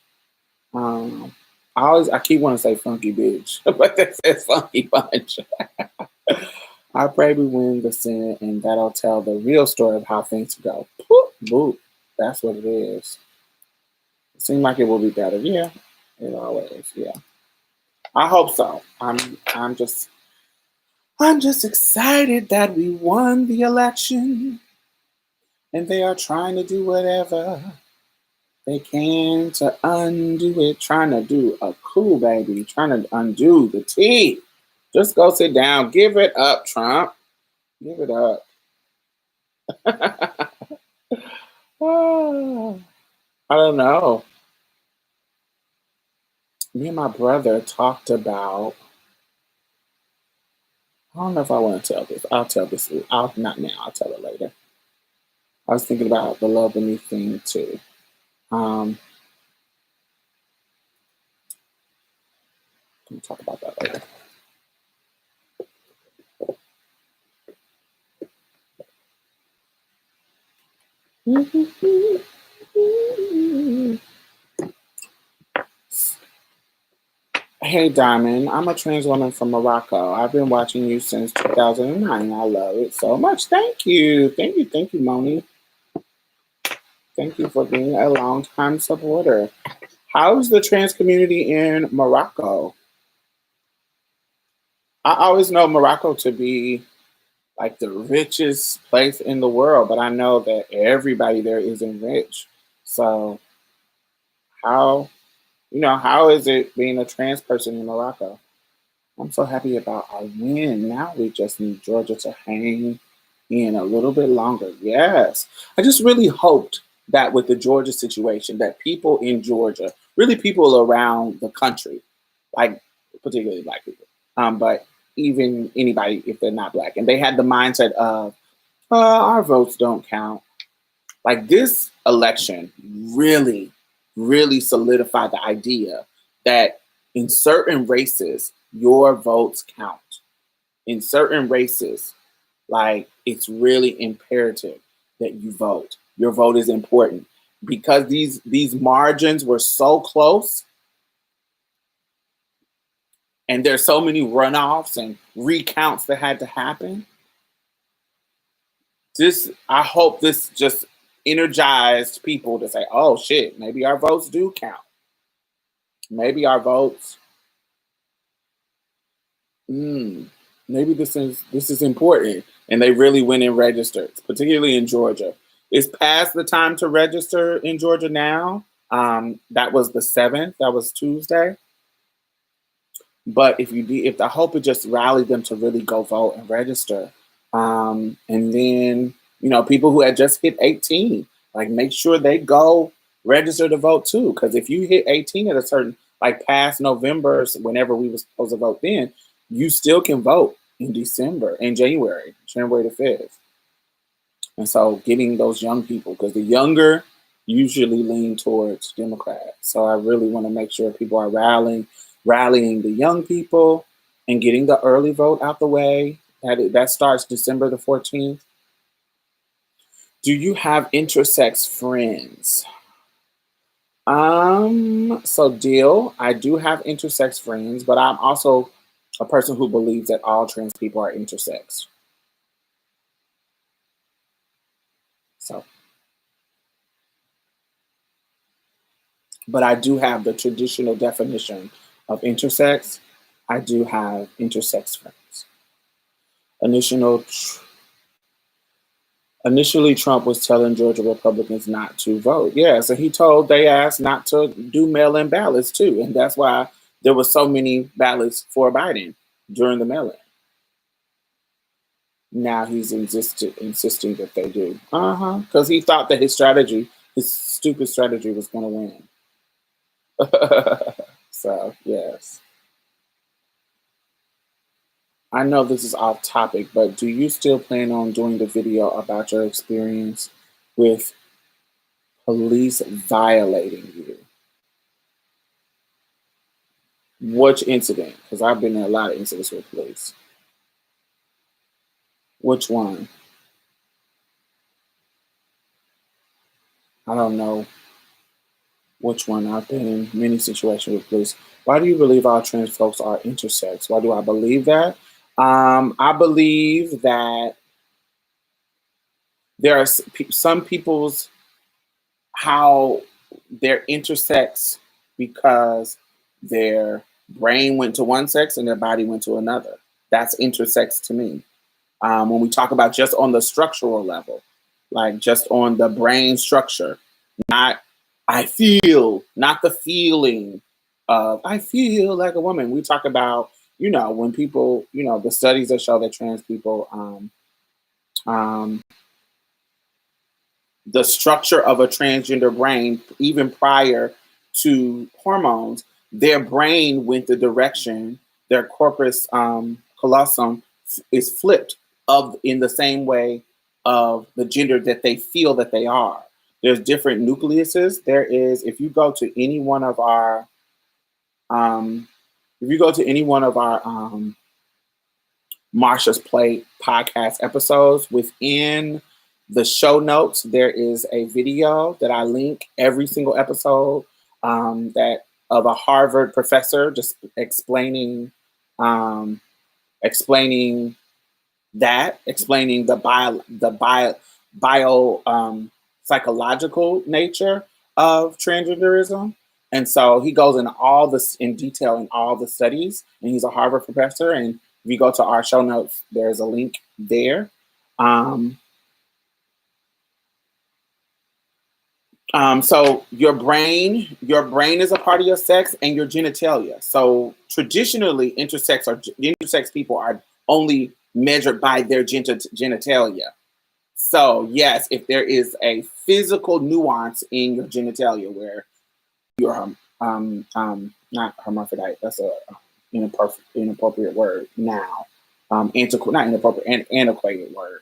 I keep wanting to say funky bitch, but that says funky bunch. I pray we win the Senate and that'll tell the real story of how things go. Boop, boop. That's what it is. It seems like it will be better. Yeah, it always. Yeah. I hope so. I'm just excited that we won the election and they are trying to do whatever they can to undo it, trying to do a coup, baby, trying to undo the tea. Just go sit down. Give it up, Trump. Give it up. Oh, I don't know. Me and my brother talked about. I don't know if I want to tell this. I'll tell this. Not now. I'll tell it later. I was thinking about the Love Beneath thing too. We'll talk about that later. Hey Diamond, I'm a trans woman from Morocco. I've been watching you since 2009. I love it so much. Thank you. Thank you, Moni. Thank you for being a long-time supporter. How's the trans community in Morocco? I always know Morocco to be like the richest place in the world, but I know that everybody there isn't rich. So how, how is it being a trans person in Morocco? I'm so happy about our win. Now we just need Georgia to hang in a little bit longer. Yes. I just really hoped that with the Georgia situation, that people in Georgia, really people around the country, like particularly black people, but even anybody if they're not black, and they had the mindset of, our votes don't count. Like this election really, really solidified the idea that in certain races, your votes count. In certain races, like it's really imperative that you vote. Your vote is important because these margins were so close, and there's so many runoffs and recounts that had to happen. I hope this just energized people to say, "Oh shit, maybe our votes do count. Maybe our votes. Mm, maybe this is important." And they really went and registered, particularly in Georgia. It's past the time to register in Georgia now. That was the 7th. That was Tuesday. But if I hope it just rallied them to really go vote and register, and then people who had just hit 18, like make sure they go register to vote too. Because if you hit 18 at a certain like past November, whenever we were supposed to vote, then you still can vote in December, in January the 5th. And so getting those young people, because the younger usually lean towards Democrat. So I really want to make sure people are rallying the young people and getting the early vote out the way. That starts December the 14th. Do you have intersex friends? So deal, I do have intersex friends, but I'm also a person who believes that all trans people are intersex. So, but I do have the traditional definition of intersex. I do have intersex friends. Initial, Initially, Trump was telling Georgia Republicans not to vote. Yeah, so they asked not to do mail-in ballots too, and that's why there were so many ballots for Biden during the mail-in. Now he's insisting that they do. Because he thought that his stupid strategy, was going to win. So yes. I know this is off topic, but do you still plan on doing the video about your experience with police violating you? Which incident? Because I've been in a lot of incidents with police. Which one? I don't know which one. I've been in many situations with police. Why do you believe all trans folks are intersex? Why do I believe that? I believe that there are some people's how they're intersex because their brain went to one sex and their body went to another. That's intersex to me. When we talk about just on the structural level, like just on the brain structure, not not the feeling of I feel like a woman. We talk about, when people, the studies that show that trans people, um, the structure of a transgender brain, even prior to hormones, their brain went the direction, their corpus callosum is flipped in the same way of the gender that they feel that they are. There's different nucleuses. There is, if you go to any one of our, um, if you go to any one of our Marsha's Play podcast episodes. Within the show notes, there is a video that I link every single episode that of a Harvard professor just explaining explaining the psychological nature of transgenderism. And so he goes in all this in detail in all the studies, and he's a Harvard professor. And if you go to our show notes, there's a link there. So your brain is a part of your sex and your genitalia. So traditionally, intersex people are only measured by their genitalia. So yes, if there is a physical nuance in your genitalia where you're not hermaphrodite, that's a inappropriate word now. Not inappropriate, antiquated word.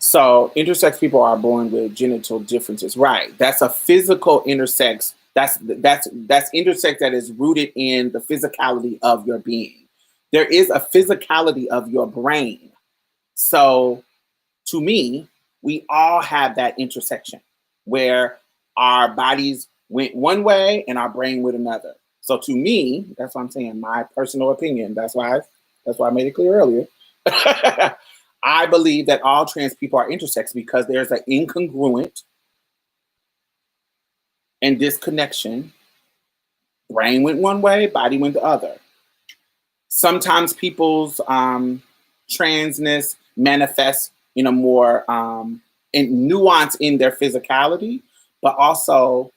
So intersex people are born with genital differences, right? That's a physical intersex. That's intersex that is rooted in the physicality of your being. There is a physicality of your brain. So to me, we all have that intersection where our bodies went one way and our brain went another. So to me, that's what I'm saying, my personal opinion. That's why I made it clear earlier. I believe that all trans people are intersex because there's an incongruent and disconnection. Brain went one way, body went the other. Sometimes people's transness manifests in a more in nuance in their physicality, but also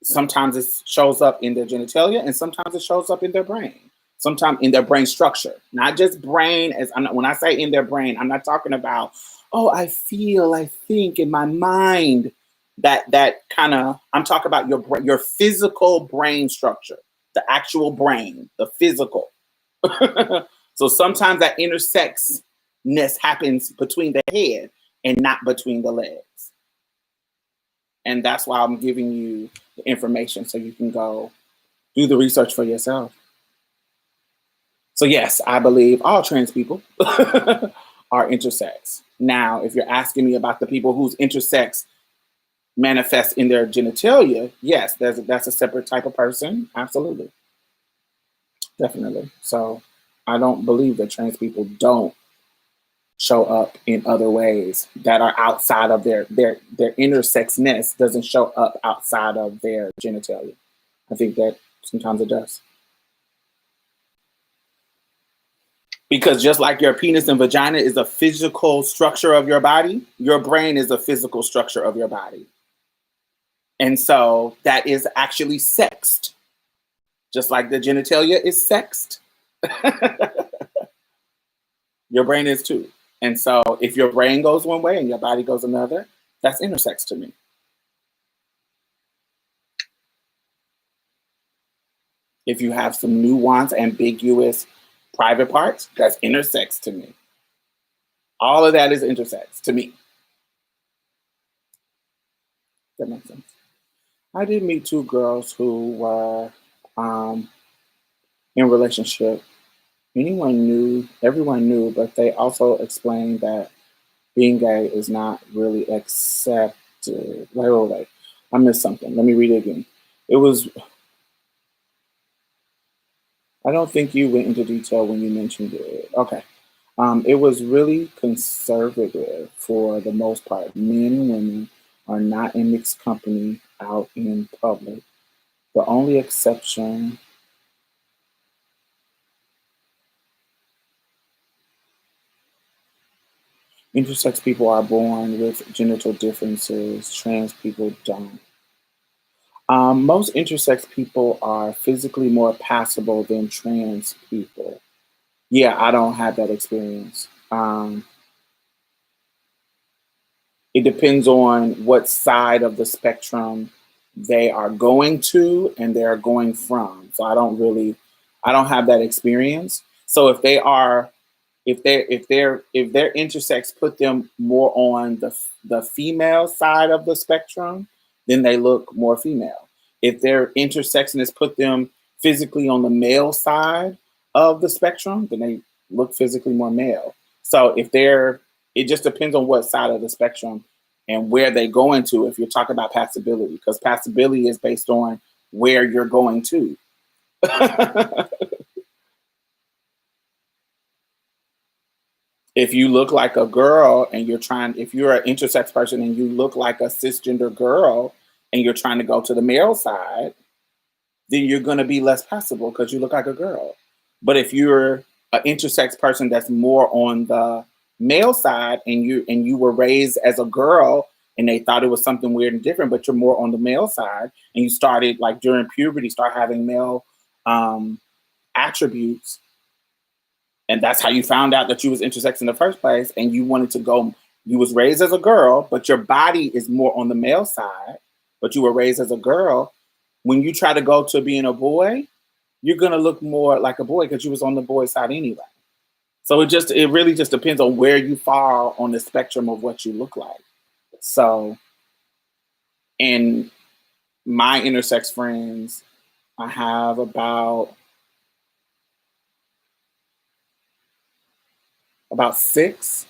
sometimes it shows up in their genitalia and sometimes it shows up in their brain. Sometimes in their brain structure, not just brain. When I say in their brain, I'm not talking about, oh, I think in my mind, that kind of, I'm talking about your physical brain structure, the actual brain, the physical. So sometimes that intersexness happens between the head and not between the legs. And that's why I'm giving you the information so you can go do the research for yourself. So yes, I believe all trans people are intersex. Now, if you're asking me about the people whose intersex manifest in their genitalia, yes, that's a separate type of person. Absolutely. Definitely. So I don't believe that trans people don't show up in other ways that are outside of their intersexness doesn't show up outside of their genitalia. I think that sometimes it does. Because just like your penis and vagina is a physical structure of your body, your brain is a physical structure of your body. And so that is actually sexed. Just like the genitalia is sexed. Your brain is too. And so if your brain goes one way and your body goes another, that's intersex to me. If you have some nuanced, ambiguous private parts, that's intersex to me. All of that is intersex to me. That makes sense. I did meet two girls who were in relationship. Everyone knew, but they also explained that being gay is not really accepted. Wait. I missed something. Let me read it again. I don't think you went into detail when you mentioned it. Okay. It was really conservative for the most part. Men and women are not in mixed company out in public. The only exception intersex people are born with genital differences, trans people don't. Most intersex people are physically more passable than trans people. Yeah, I don't have that experience. It depends on what side of the spectrum they are going to and they are going from. So I don't have that experience. So if their intersex put them more on the female side of the spectrum, then they look more female. If their intersexness put them physically on the male side of the spectrum, then they look physically more male. So if it just depends on what side of the spectrum and where they go into if you're talking about passability, because passability is based on where you're going to. If you look like a girl and if you're an intersex person and you look like a cisgender girl and you're trying to go to the male side, then you're going to be less passable because you look like a girl. But if you're an intersex person that's more on the male side and you were raised as a girl and they thought it was something weird and different, but you're more on the male side and you started like during puberty, start having male attributes, and that's how you found out that you was intersex in the first place, and you wanted to go, you was raised as a girl, but your body is more on the male side, but you were raised as a girl. When you try to go to being a boy, you're going to look more like a boy because you was on the boy side anyway. So it really just depends on where you fall on the spectrum of what you look like. So, in my intersex friends, I have about six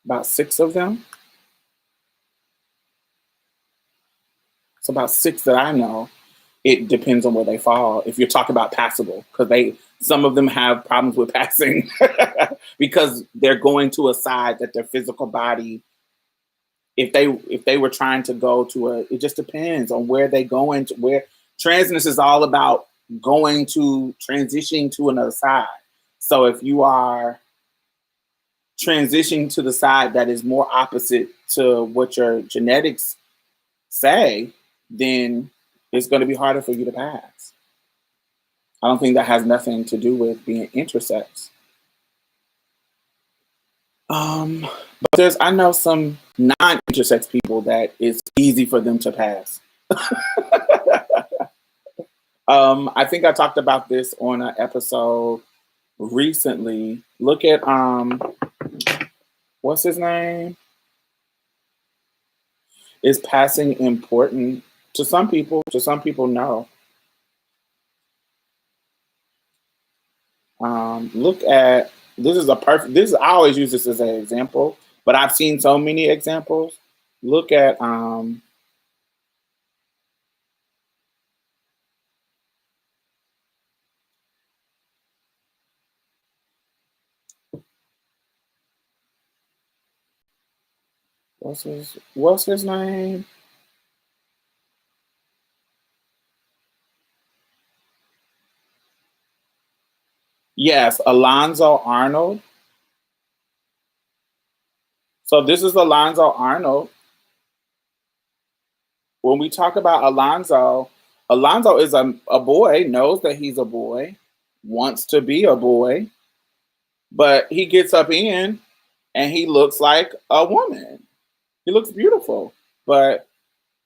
of them. It's about six that I know. It depends on where they fall. If you're talking about passable, because some of them have problems with passing because they're going to a side that their physical body. If they were trying to go to it just depends on where they go into. Where transness is all about going to transitioning to another side. So if you are transitioning to the side that is more opposite to what your genetics say, then it's going to be harder for you to pass. I don't think that has nothing to do with being intersex. But I know some non-intersex people that it's easy for them to pass. I think I talked about this on an episode recently. Look at what's his name? Is passing important to some people? To some people, no. Look at this is a perfect. I always use this as an example, but I've seen so many examples. Look at what's his name? Yes, Alonzo Arnold. So this is Alonzo Arnold. When we talk about Alonzo, Alonzo is a boy, knows that he's a boy, wants to be a boy, but he gets up in and he looks like a woman. He looks beautiful, but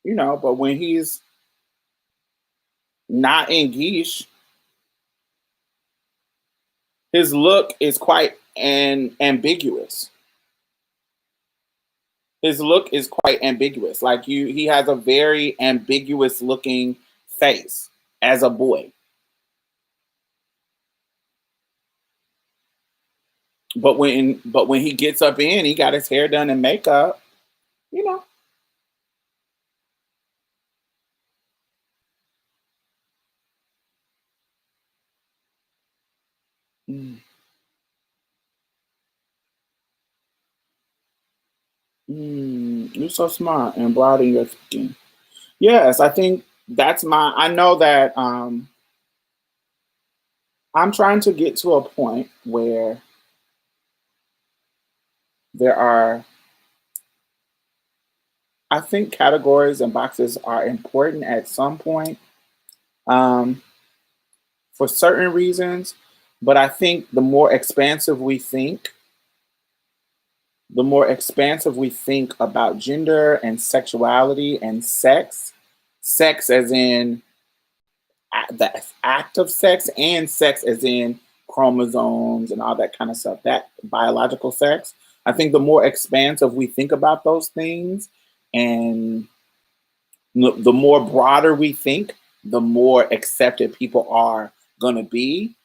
but when he's not in geesh, his look is quite ambiguous. His look is quite ambiguous. Like he has a very ambiguous looking face as a boy. But when he gets up in, he got his hair done and makeup, you know. Mm, you're so smart and broad in your thinking. Yes, I think I know that I'm trying to get to a point where there are, I think categories and boxes are important at some point um, for certain reasons, but I think the more expansive we think about gender and sexuality and sex as in the act of sex and sex as in chromosomes and all that kind of stuff, that biological sex. I think the more expansive we think about those things and the more broader we think, the more accepted people are going to be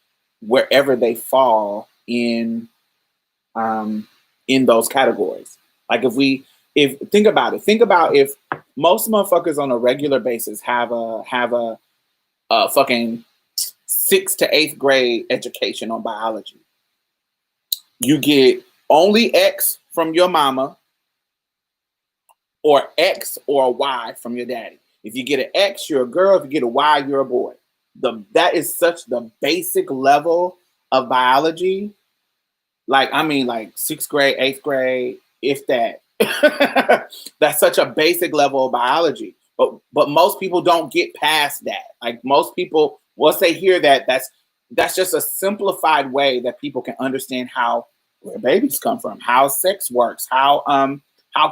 wherever they fall in um, in those categories. Like if think about it, think about if most motherfuckers on a regular basis have a fucking 6th to 8th grade education on biology. You get only X from your mama, or X or a Y from your daddy. If you get an X, you're a girl. If you get a Y, you're a boy. That is such the basic level of biology. Like, I mean, like 6th grade, 8th grade, if that. That's such a basic level of biology. But most people don't get past that. Like, most people, once they hear that, that's just a simplified way that people can understand where babies come from, how sex works, how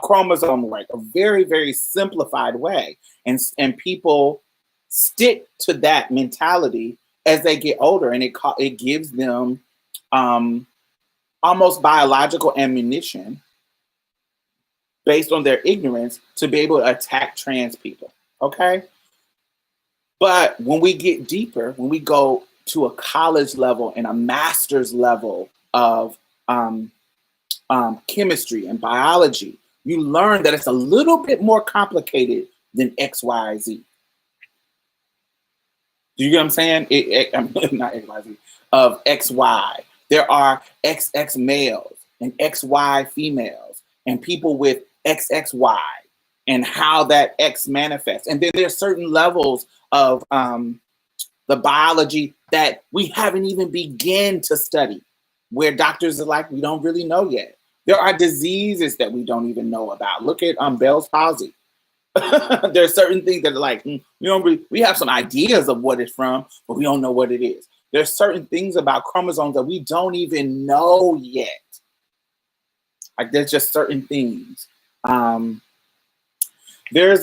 chromosomes work. A very, very simplified way. And people stick to that mentality as they get older, and it gives them almost biological ammunition based on their ignorance to be able to attack trans people. Okay? But when we get deeper, when we go to a college level and a master's level of chemistry and biology, you learn that it's a little bit more complicated than X, Y, Z. Do you get what I'm saying? Not X, Y, Z. Of X, Y. There are XX males and XY females and people with XXY and how that X manifests. And then there's certain levels of the biology that we haven't even begun to study, where doctors are like, we don't really know yet. There are diseases that we don't even know about. Look at Bell's palsy. There are certain things that are like, we have some ideas of what it's from, but we don't know what it is. There's certain things about chromosomes that we don't even know yet. Like, there's just certain things. There's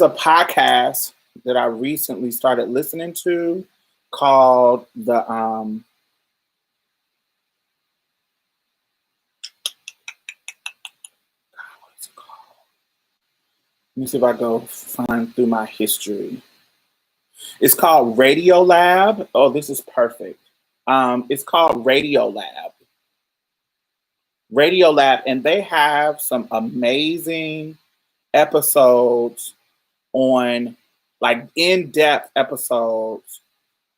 a podcast that I recently started listening to called let me see if I go find through my history. It's called Radio Lab. Oh, this is perfect. It's called Radio Lab. Radio Lab, and they have some amazing episodes on, like, in-depth episodes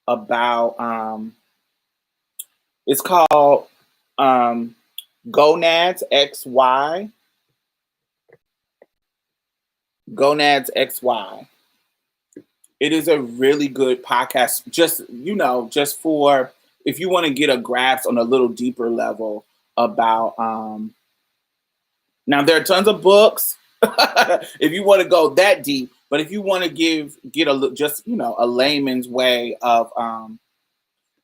about it's called Gonads XY. Gonads XY. It is a really good podcast, just for if you want to get a grasp on a little deeper level about now there are tons of books if you want to go that deep, but if you want to get a layman's way of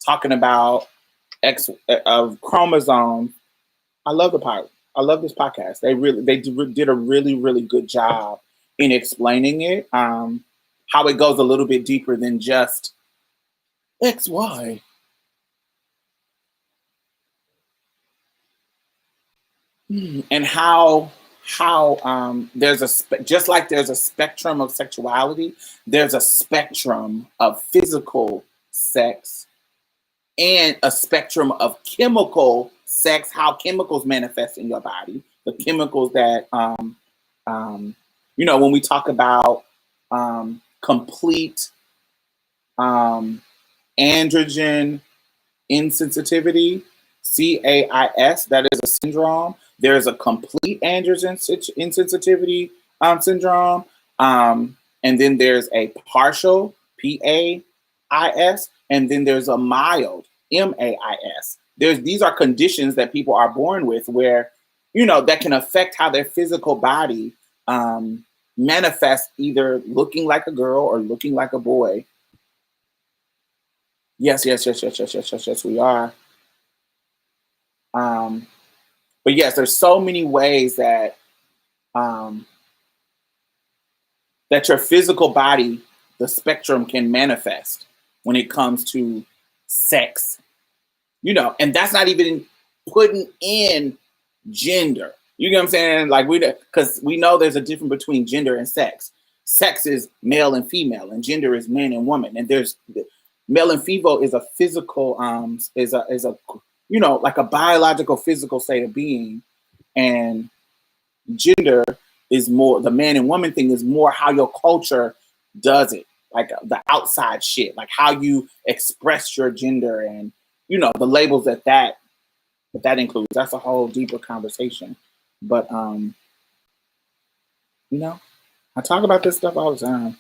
talking about of chromosomes, I love this podcast. They did a really, really good job in explaining it, how it goes a little bit deeper than just XY. And how there's just like there's a spectrum of sexuality, there's a spectrum of physical sex and a spectrum of chemical sex, how chemicals manifest in your body, the chemicals that when we talk about complete androgen insensitivity, CAIS, that is a syndrome. There's a complete androgen insensitivity syndrome. And then there's a partial, PAIS, and then there's a mild, MAIS. These are conditions that people are born with where, that can affect how their physical body manifests, either looking like a girl or looking like a boy. Yes, we are. But yes, there's so many ways that that your physical body, the spectrum, can manifest when it comes to sex. And that's not even putting in gender. You know what I'm saying? Like, because we know there's a difference between gender and sex. Sex is male and female, and gender is man and woman. And there's male and female is a physical, is a like a biological physical state of being. And gender is more, the man and woman thing is more how your culture does it, like the outside shit, like how you express your gender and, you know, the labels that includes. That's a whole deeper conversation. But you know, I talk about this stuff all the time.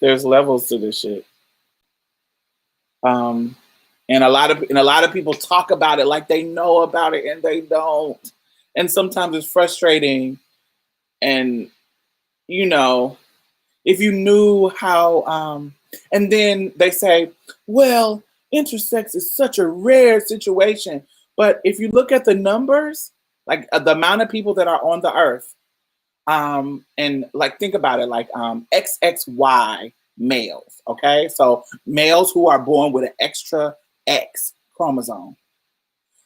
There's levels to this shit. Um, and a lot of people talk about it like they know about it and they don't. And sometimes it's frustrating. And you know, if you knew how, and then they say, well, intersex is such a rare situation. But if you look at the numbers, like the amount of people that are on the earth, and like think about it, like XXY males, okay? So males who are born with an extra X chromosome.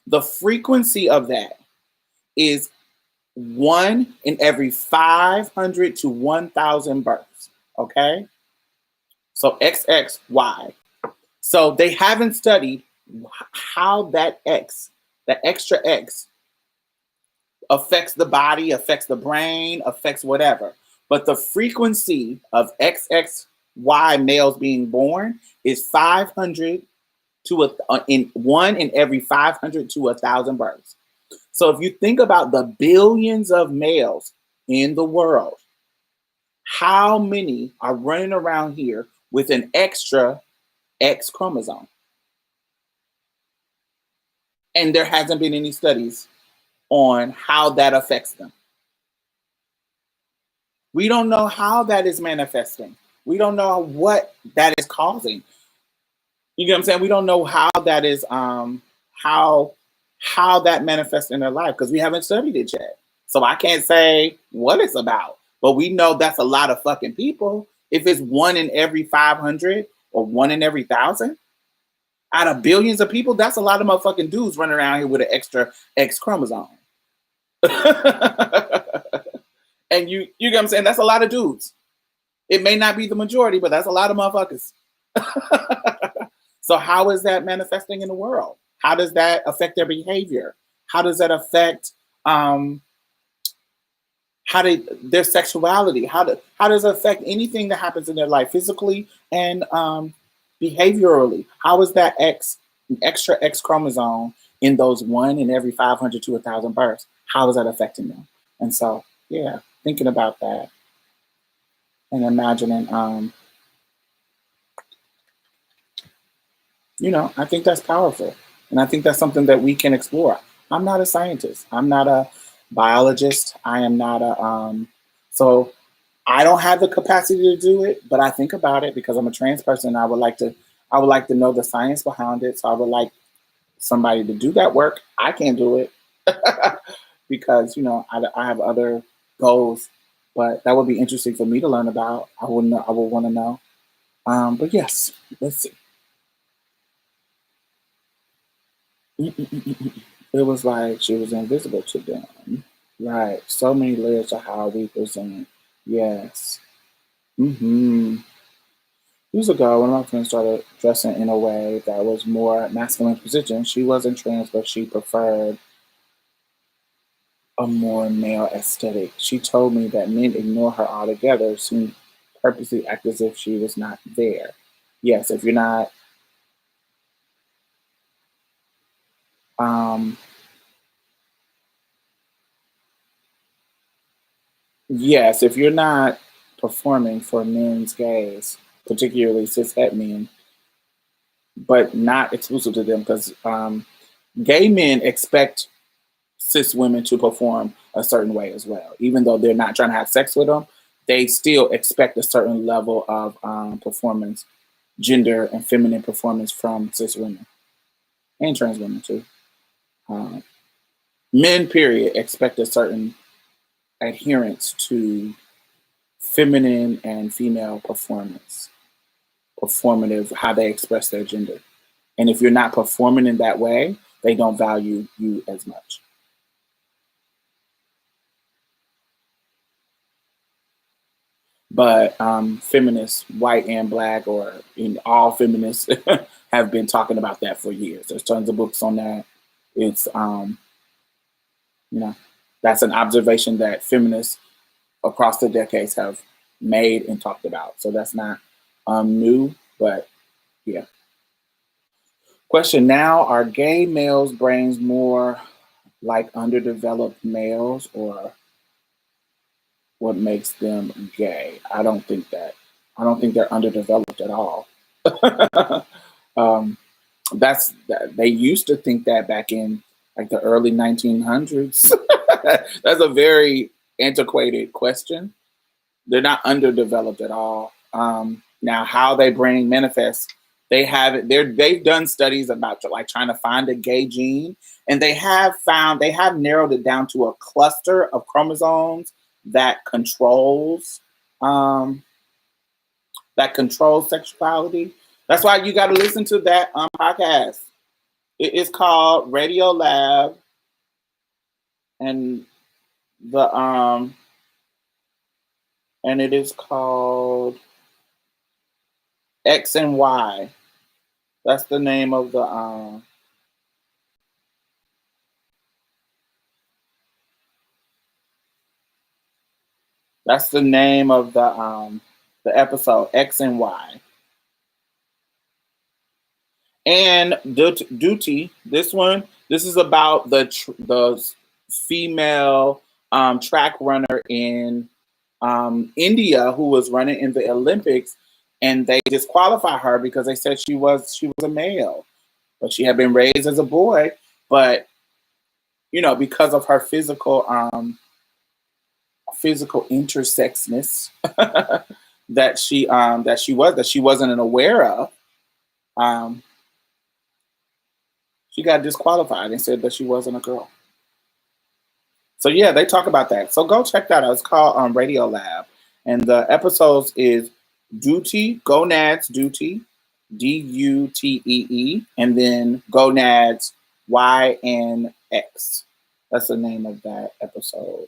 The frequency of that is 1 in every 500 to 1,000 births, okay? So XXY. So they haven't studied how that X, the extra X, affects the body, affects the brain, affects whatever. But the frequency of XXY males being born is 500 to in 1 in every 500 to 1,000 births. So if you think about the billions of males in the world, how many are running around here with an extra X chromosome? And there hasn't been any studies on how that affects them. We don't know how that is manifesting. We don't know what that is causing. You get what I'm saying? We don't know how that is how that manifests in their life because we haven't studied it yet. So I can't say what it's about. But we know that's a lot of fucking people. If it's 1 in every 500 or 1 in every 1,000 out of billions of people, that's a lot of motherfucking dudes running around here with an extra X chromosome. And you get what I'm saying? That's a lot of dudes. It may not be the majority, but that's a lot of motherfuckers. So how is that manifesting in the world? How does that affect their behavior? How does that affect their sexuality? How does it affect anything that happens in their life physically and behaviorally? How is that extra X chromosome in those 1 in every 500 to 1,000 births? How is that affecting them? And so, yeah, thinking about that and imagining, you know, I think that's powerful. And I think that's something that we can explore. I'm not a scientist. I'm not a biologist. I am not so I don't have the capacity to do it, but I think about it because I'm a trans person. I would like to know the science behind it. So I would like somebody to do that work. I can't do it because, you know, I have other goals, but that would be interesting for me to learn about. I would want to know. But yes, let's see. It was like she was invisible to them. Right. So many layers of how we present. Yes. Years ago, when my friend started dressing in a way that was more masculine position, she wasn't trans, but she preferred a more male aesthetic. She told me that men ignore her altogether, seemed purposely act as if she was not there. Yes, if you're not um yes, if you're not performing for men's gaze, particularly cis het men, but not exclusive to them, because gay men expect cis women to perform a certain way as well. Even though they're not trying to have sex with them, they still expect a certain level of performance, gender and feminine performance from cis women and trans women too. Um, Men, period, expect a certain adherence to feminine and female performance, performative, how they express their gender. And if you're not performing in that way, they don't value you as much. But feminists, white and black, or in all feminists, have been talking about that for years. There's tons of books on that. It's You know, that's an observation that feminists across the decades have made and talked about. So that's not new, but yeah. Question now: are gay males' brains more like underdeveloped males, or what makes them gay? I don't think that. I don't think they're underdeveloped at all. um, they used to think that back in like the early 1900s. That's a very antiquated question. They're not underdeveloped at all. Now, how they brain manifests, they've done studies about like trying to find a gay gene, and they have narrowed it down to a cluster of chromosomes that controls um, sexuality. That's why you got to listen to that podcast. It is called Radio Lab, and the and it is called X and Y. That's the name of the episode, X and Y. And Duty, this is about the female track runner in India who was running in the Olympics, and they disqualify her because they said she was a male, but she had been raised as a boy. But because of her physical intersexness that she wasn't aware of, she got disqualified and said that she wasn't a girl. So yeah, they talk about that. So go check that out. It's called Radio Lab, and the episodes is Duty, Gonads Duty, Dutee, and then Gonads YNX. That's the name of that episode.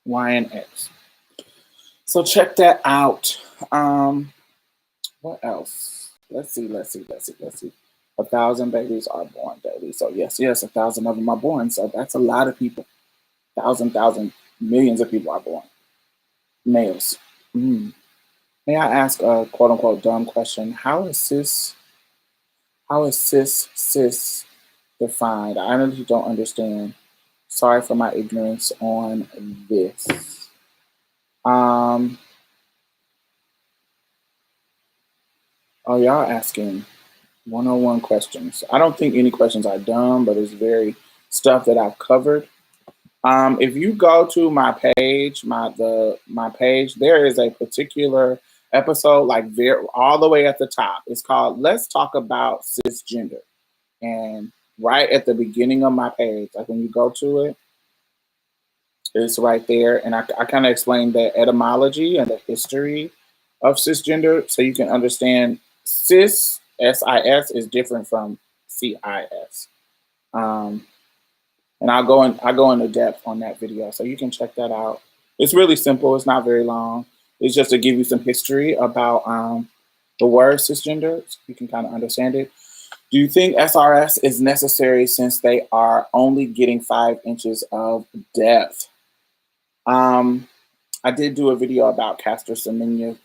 YNX. So check that out. What else? Let's see. 1,000 babies are born daily. So yes, 1,000 of them are born. So that's a lot of people. Thousand, millions of people are born. Males. Mm. May I ask a quote unquote dumb question? How is cis defined? I honestly don't understand. Sorry for my ignorance on this. Y'all asking 101 questions. I don't think any questions are dumb, but it's very stuff that I've covered. If you go to my page, my page, there is a particular episode like there all the way at the top. It's called "Let's Talk About Cisgender," and right at the beginning of my page, like when you go to it, it's right there, and I kind of explain the etymology and the history of cisgender, so you can understand cis SIS is different from CIS. And I go into depth on that video, so you can check that out. It's really simple. It's not very long. It's just to give you some history about the word cisgender, so you can kind of understand it. Do you think SRS is necessary since they are only getting 5 inches of depth? I did do a video about Caster Semenya.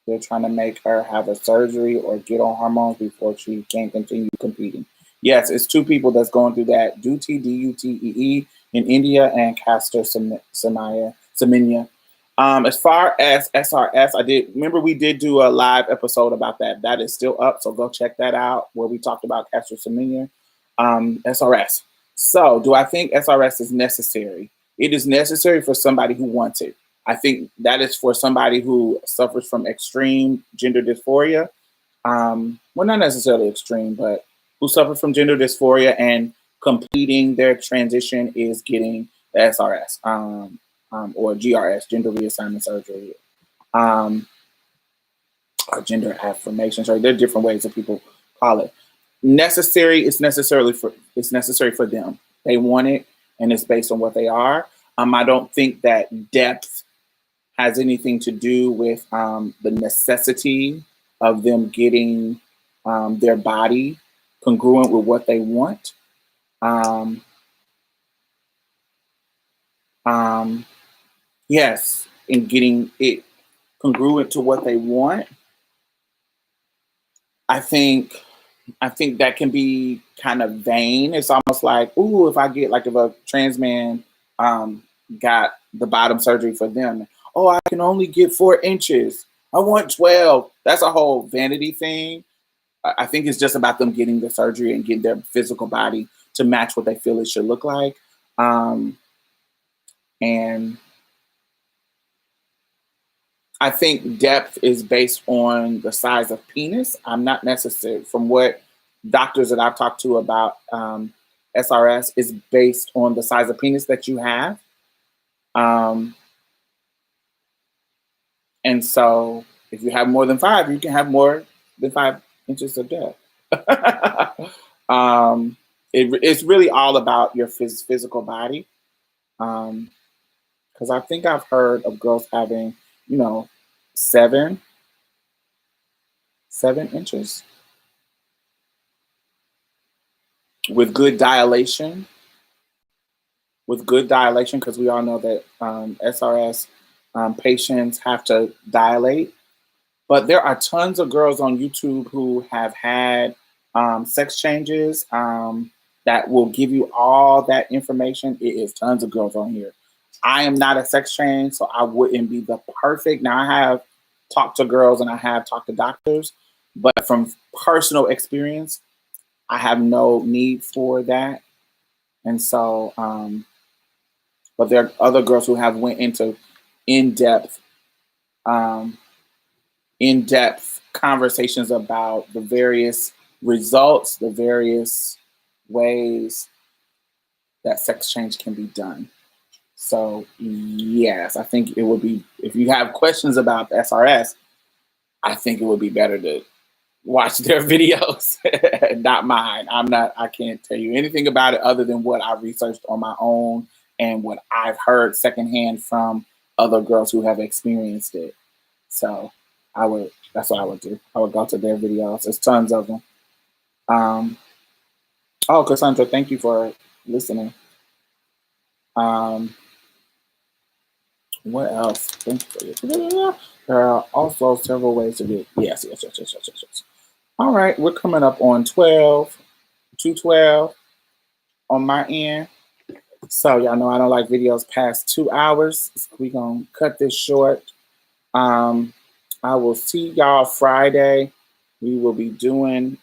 They're trying to make her have a surgery or get on hormones before she can continue competing. Yes, it's 2 people that's going through that. Duty, Dutee, in India, and Caster Semenya. As far as SRS, we did do a live episode about that. That is still up, so go check that out where we talked about Caster Semenya. SRS. So, do I think SRS is necessary? It is necessary for somebody who wants it. I think that is for somebody who suffers from extreme gender dysphoria. Well, not necessarily extreme, but who suffer from gender dysphoria and completing their transition is getting the SRS or GRS, gender reassignment surgery, or gender affirmation surgery. There are different ways that people call it. Necessary. It's necessary for them. They want it, and it's based on what they are. I don't think that depth has anything to do with the necessity of them getting their body congruent with what they want. Um, um, yes, in getting it congruent to what they want. I think I think that can be kind of vain. It's almost like, ooh, if I get like if a trans man um, got the bottom surgery for them, oh, I can only get 4 inches. I want 12. That's a whole vanity thing. I think it's just about them getting the surgery and getting their physical body to match what they feel it should look like. Um, and I think depth is based on the size of penis. I'm not necessarily, from what doctors that I've talked to about SRS, is based on the size of penis that you have. Um, and so if you have more than 5, you can have more than 5 inches of depth. um, it's really all about your physical body. Because I think I've heard of girls having, you know, 7 inches with good dilation. With good dilation, because we all know that SRS patients have to dilate. But there are tons of girls on YouTube who have had sex changes that will give you all that information. It is tons of girls on here. I am not a sex change, so I wouldn't be the perfect. Now, I have talked to girls and I have talked to doctors, but from personal experience, I have no need for that. And so, but there are other girls who have went into in-depth, um, in-depth conversations about the various results, the various ways that sex change can be done. So yes, I think it would be, if you have questions about the SRS, I think it would be better to watch their videos, not mine. I can't tell you anything about it other than what I researched on my own and what I've heard secondhand from other girls who have experienced it. So that's what I would do. I would go to their videos. There's tons of them. Um, oh, Cassandra, thank you for listening. Um, what else? There are also several ways to get, yes. All right, we're coming up on 212 on my end. So y'all know I don't like videos past 2 hours. So we're going to cut this short. I will see y'all Friday. We will be doing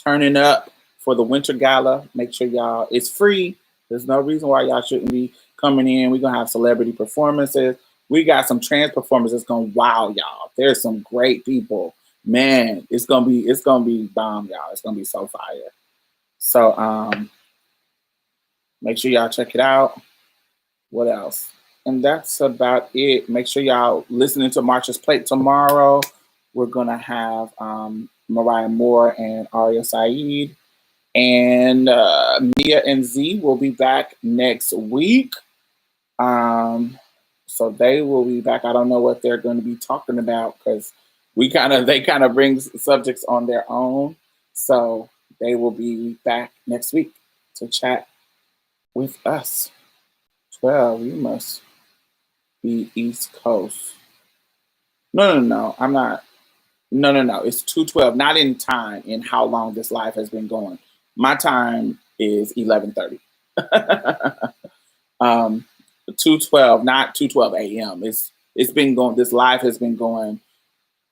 Turning Up for the Winter Gala. Make sure y'all, it's free. There's no reason why y'all shouldn't be coming in. We're going to have celebrity performances. We got some trans performers that's going to wow y'all. There's some great people. Man, it's gonna be bomb, y'all. It's gonna be so fire. So make sure y'all check it out. What else? And that's about it. Make sure y'all listening to March's Plate tomorrow. We're gonna have Mariah Moore and Aria Saeed. And Mia and Z will be back next week. So they will be back. I don't know what they're going to be talking about because they kind of bring subjects on their own. So they will be back next week to chat with us. 12, you must be East Coast. No. I'm not. No. It's 212, not in time, in how long this live has been going. My time is 11:30. 212, not 212 a.m. It's been going. This live has been going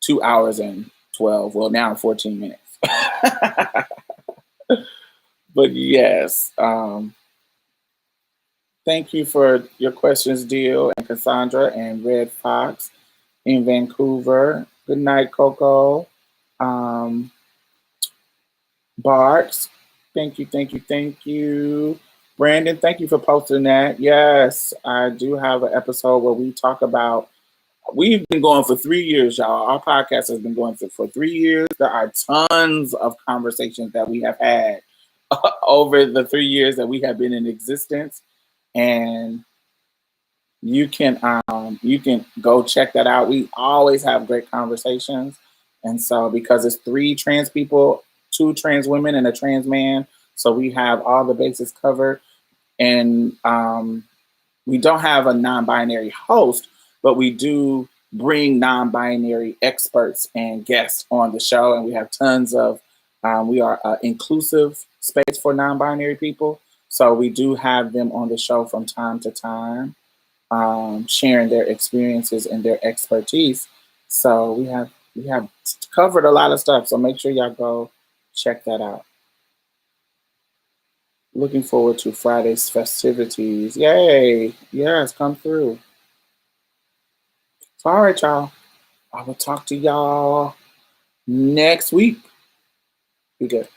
2 hours and 12. Well, now 14 minutes. But yes, thank you for your questions, Deal and Cassandra and Red Fox in Vancouver. Good night, Coco. Barks, thank you. Brandon, thank you for posting that. Yes, I do have an episode where we talk about, we've been going for 3 years, y'all. Our podcast has been going for 3 years. There are tons of conversations that we have had over the 3 years that we have been in existence. And you can go check that out. We always have great conversations. And so because it's three trans people, two trans women and a trans man, so we have all the bases covered. And we don't have a non-binary host, but we do bring non-binary experts and guests on the show, and we have tons of. We are an inclusive space for non-binary people, so we do have them on the show from time to time, sharing their experiences and their expertise. So we have covered a lot of stuff. So make sure y'all go check that out. Looking forward to Friday's festivities. Yay! Yes, come through. So, all right, y'all. I will talk to y'all next week. Be good.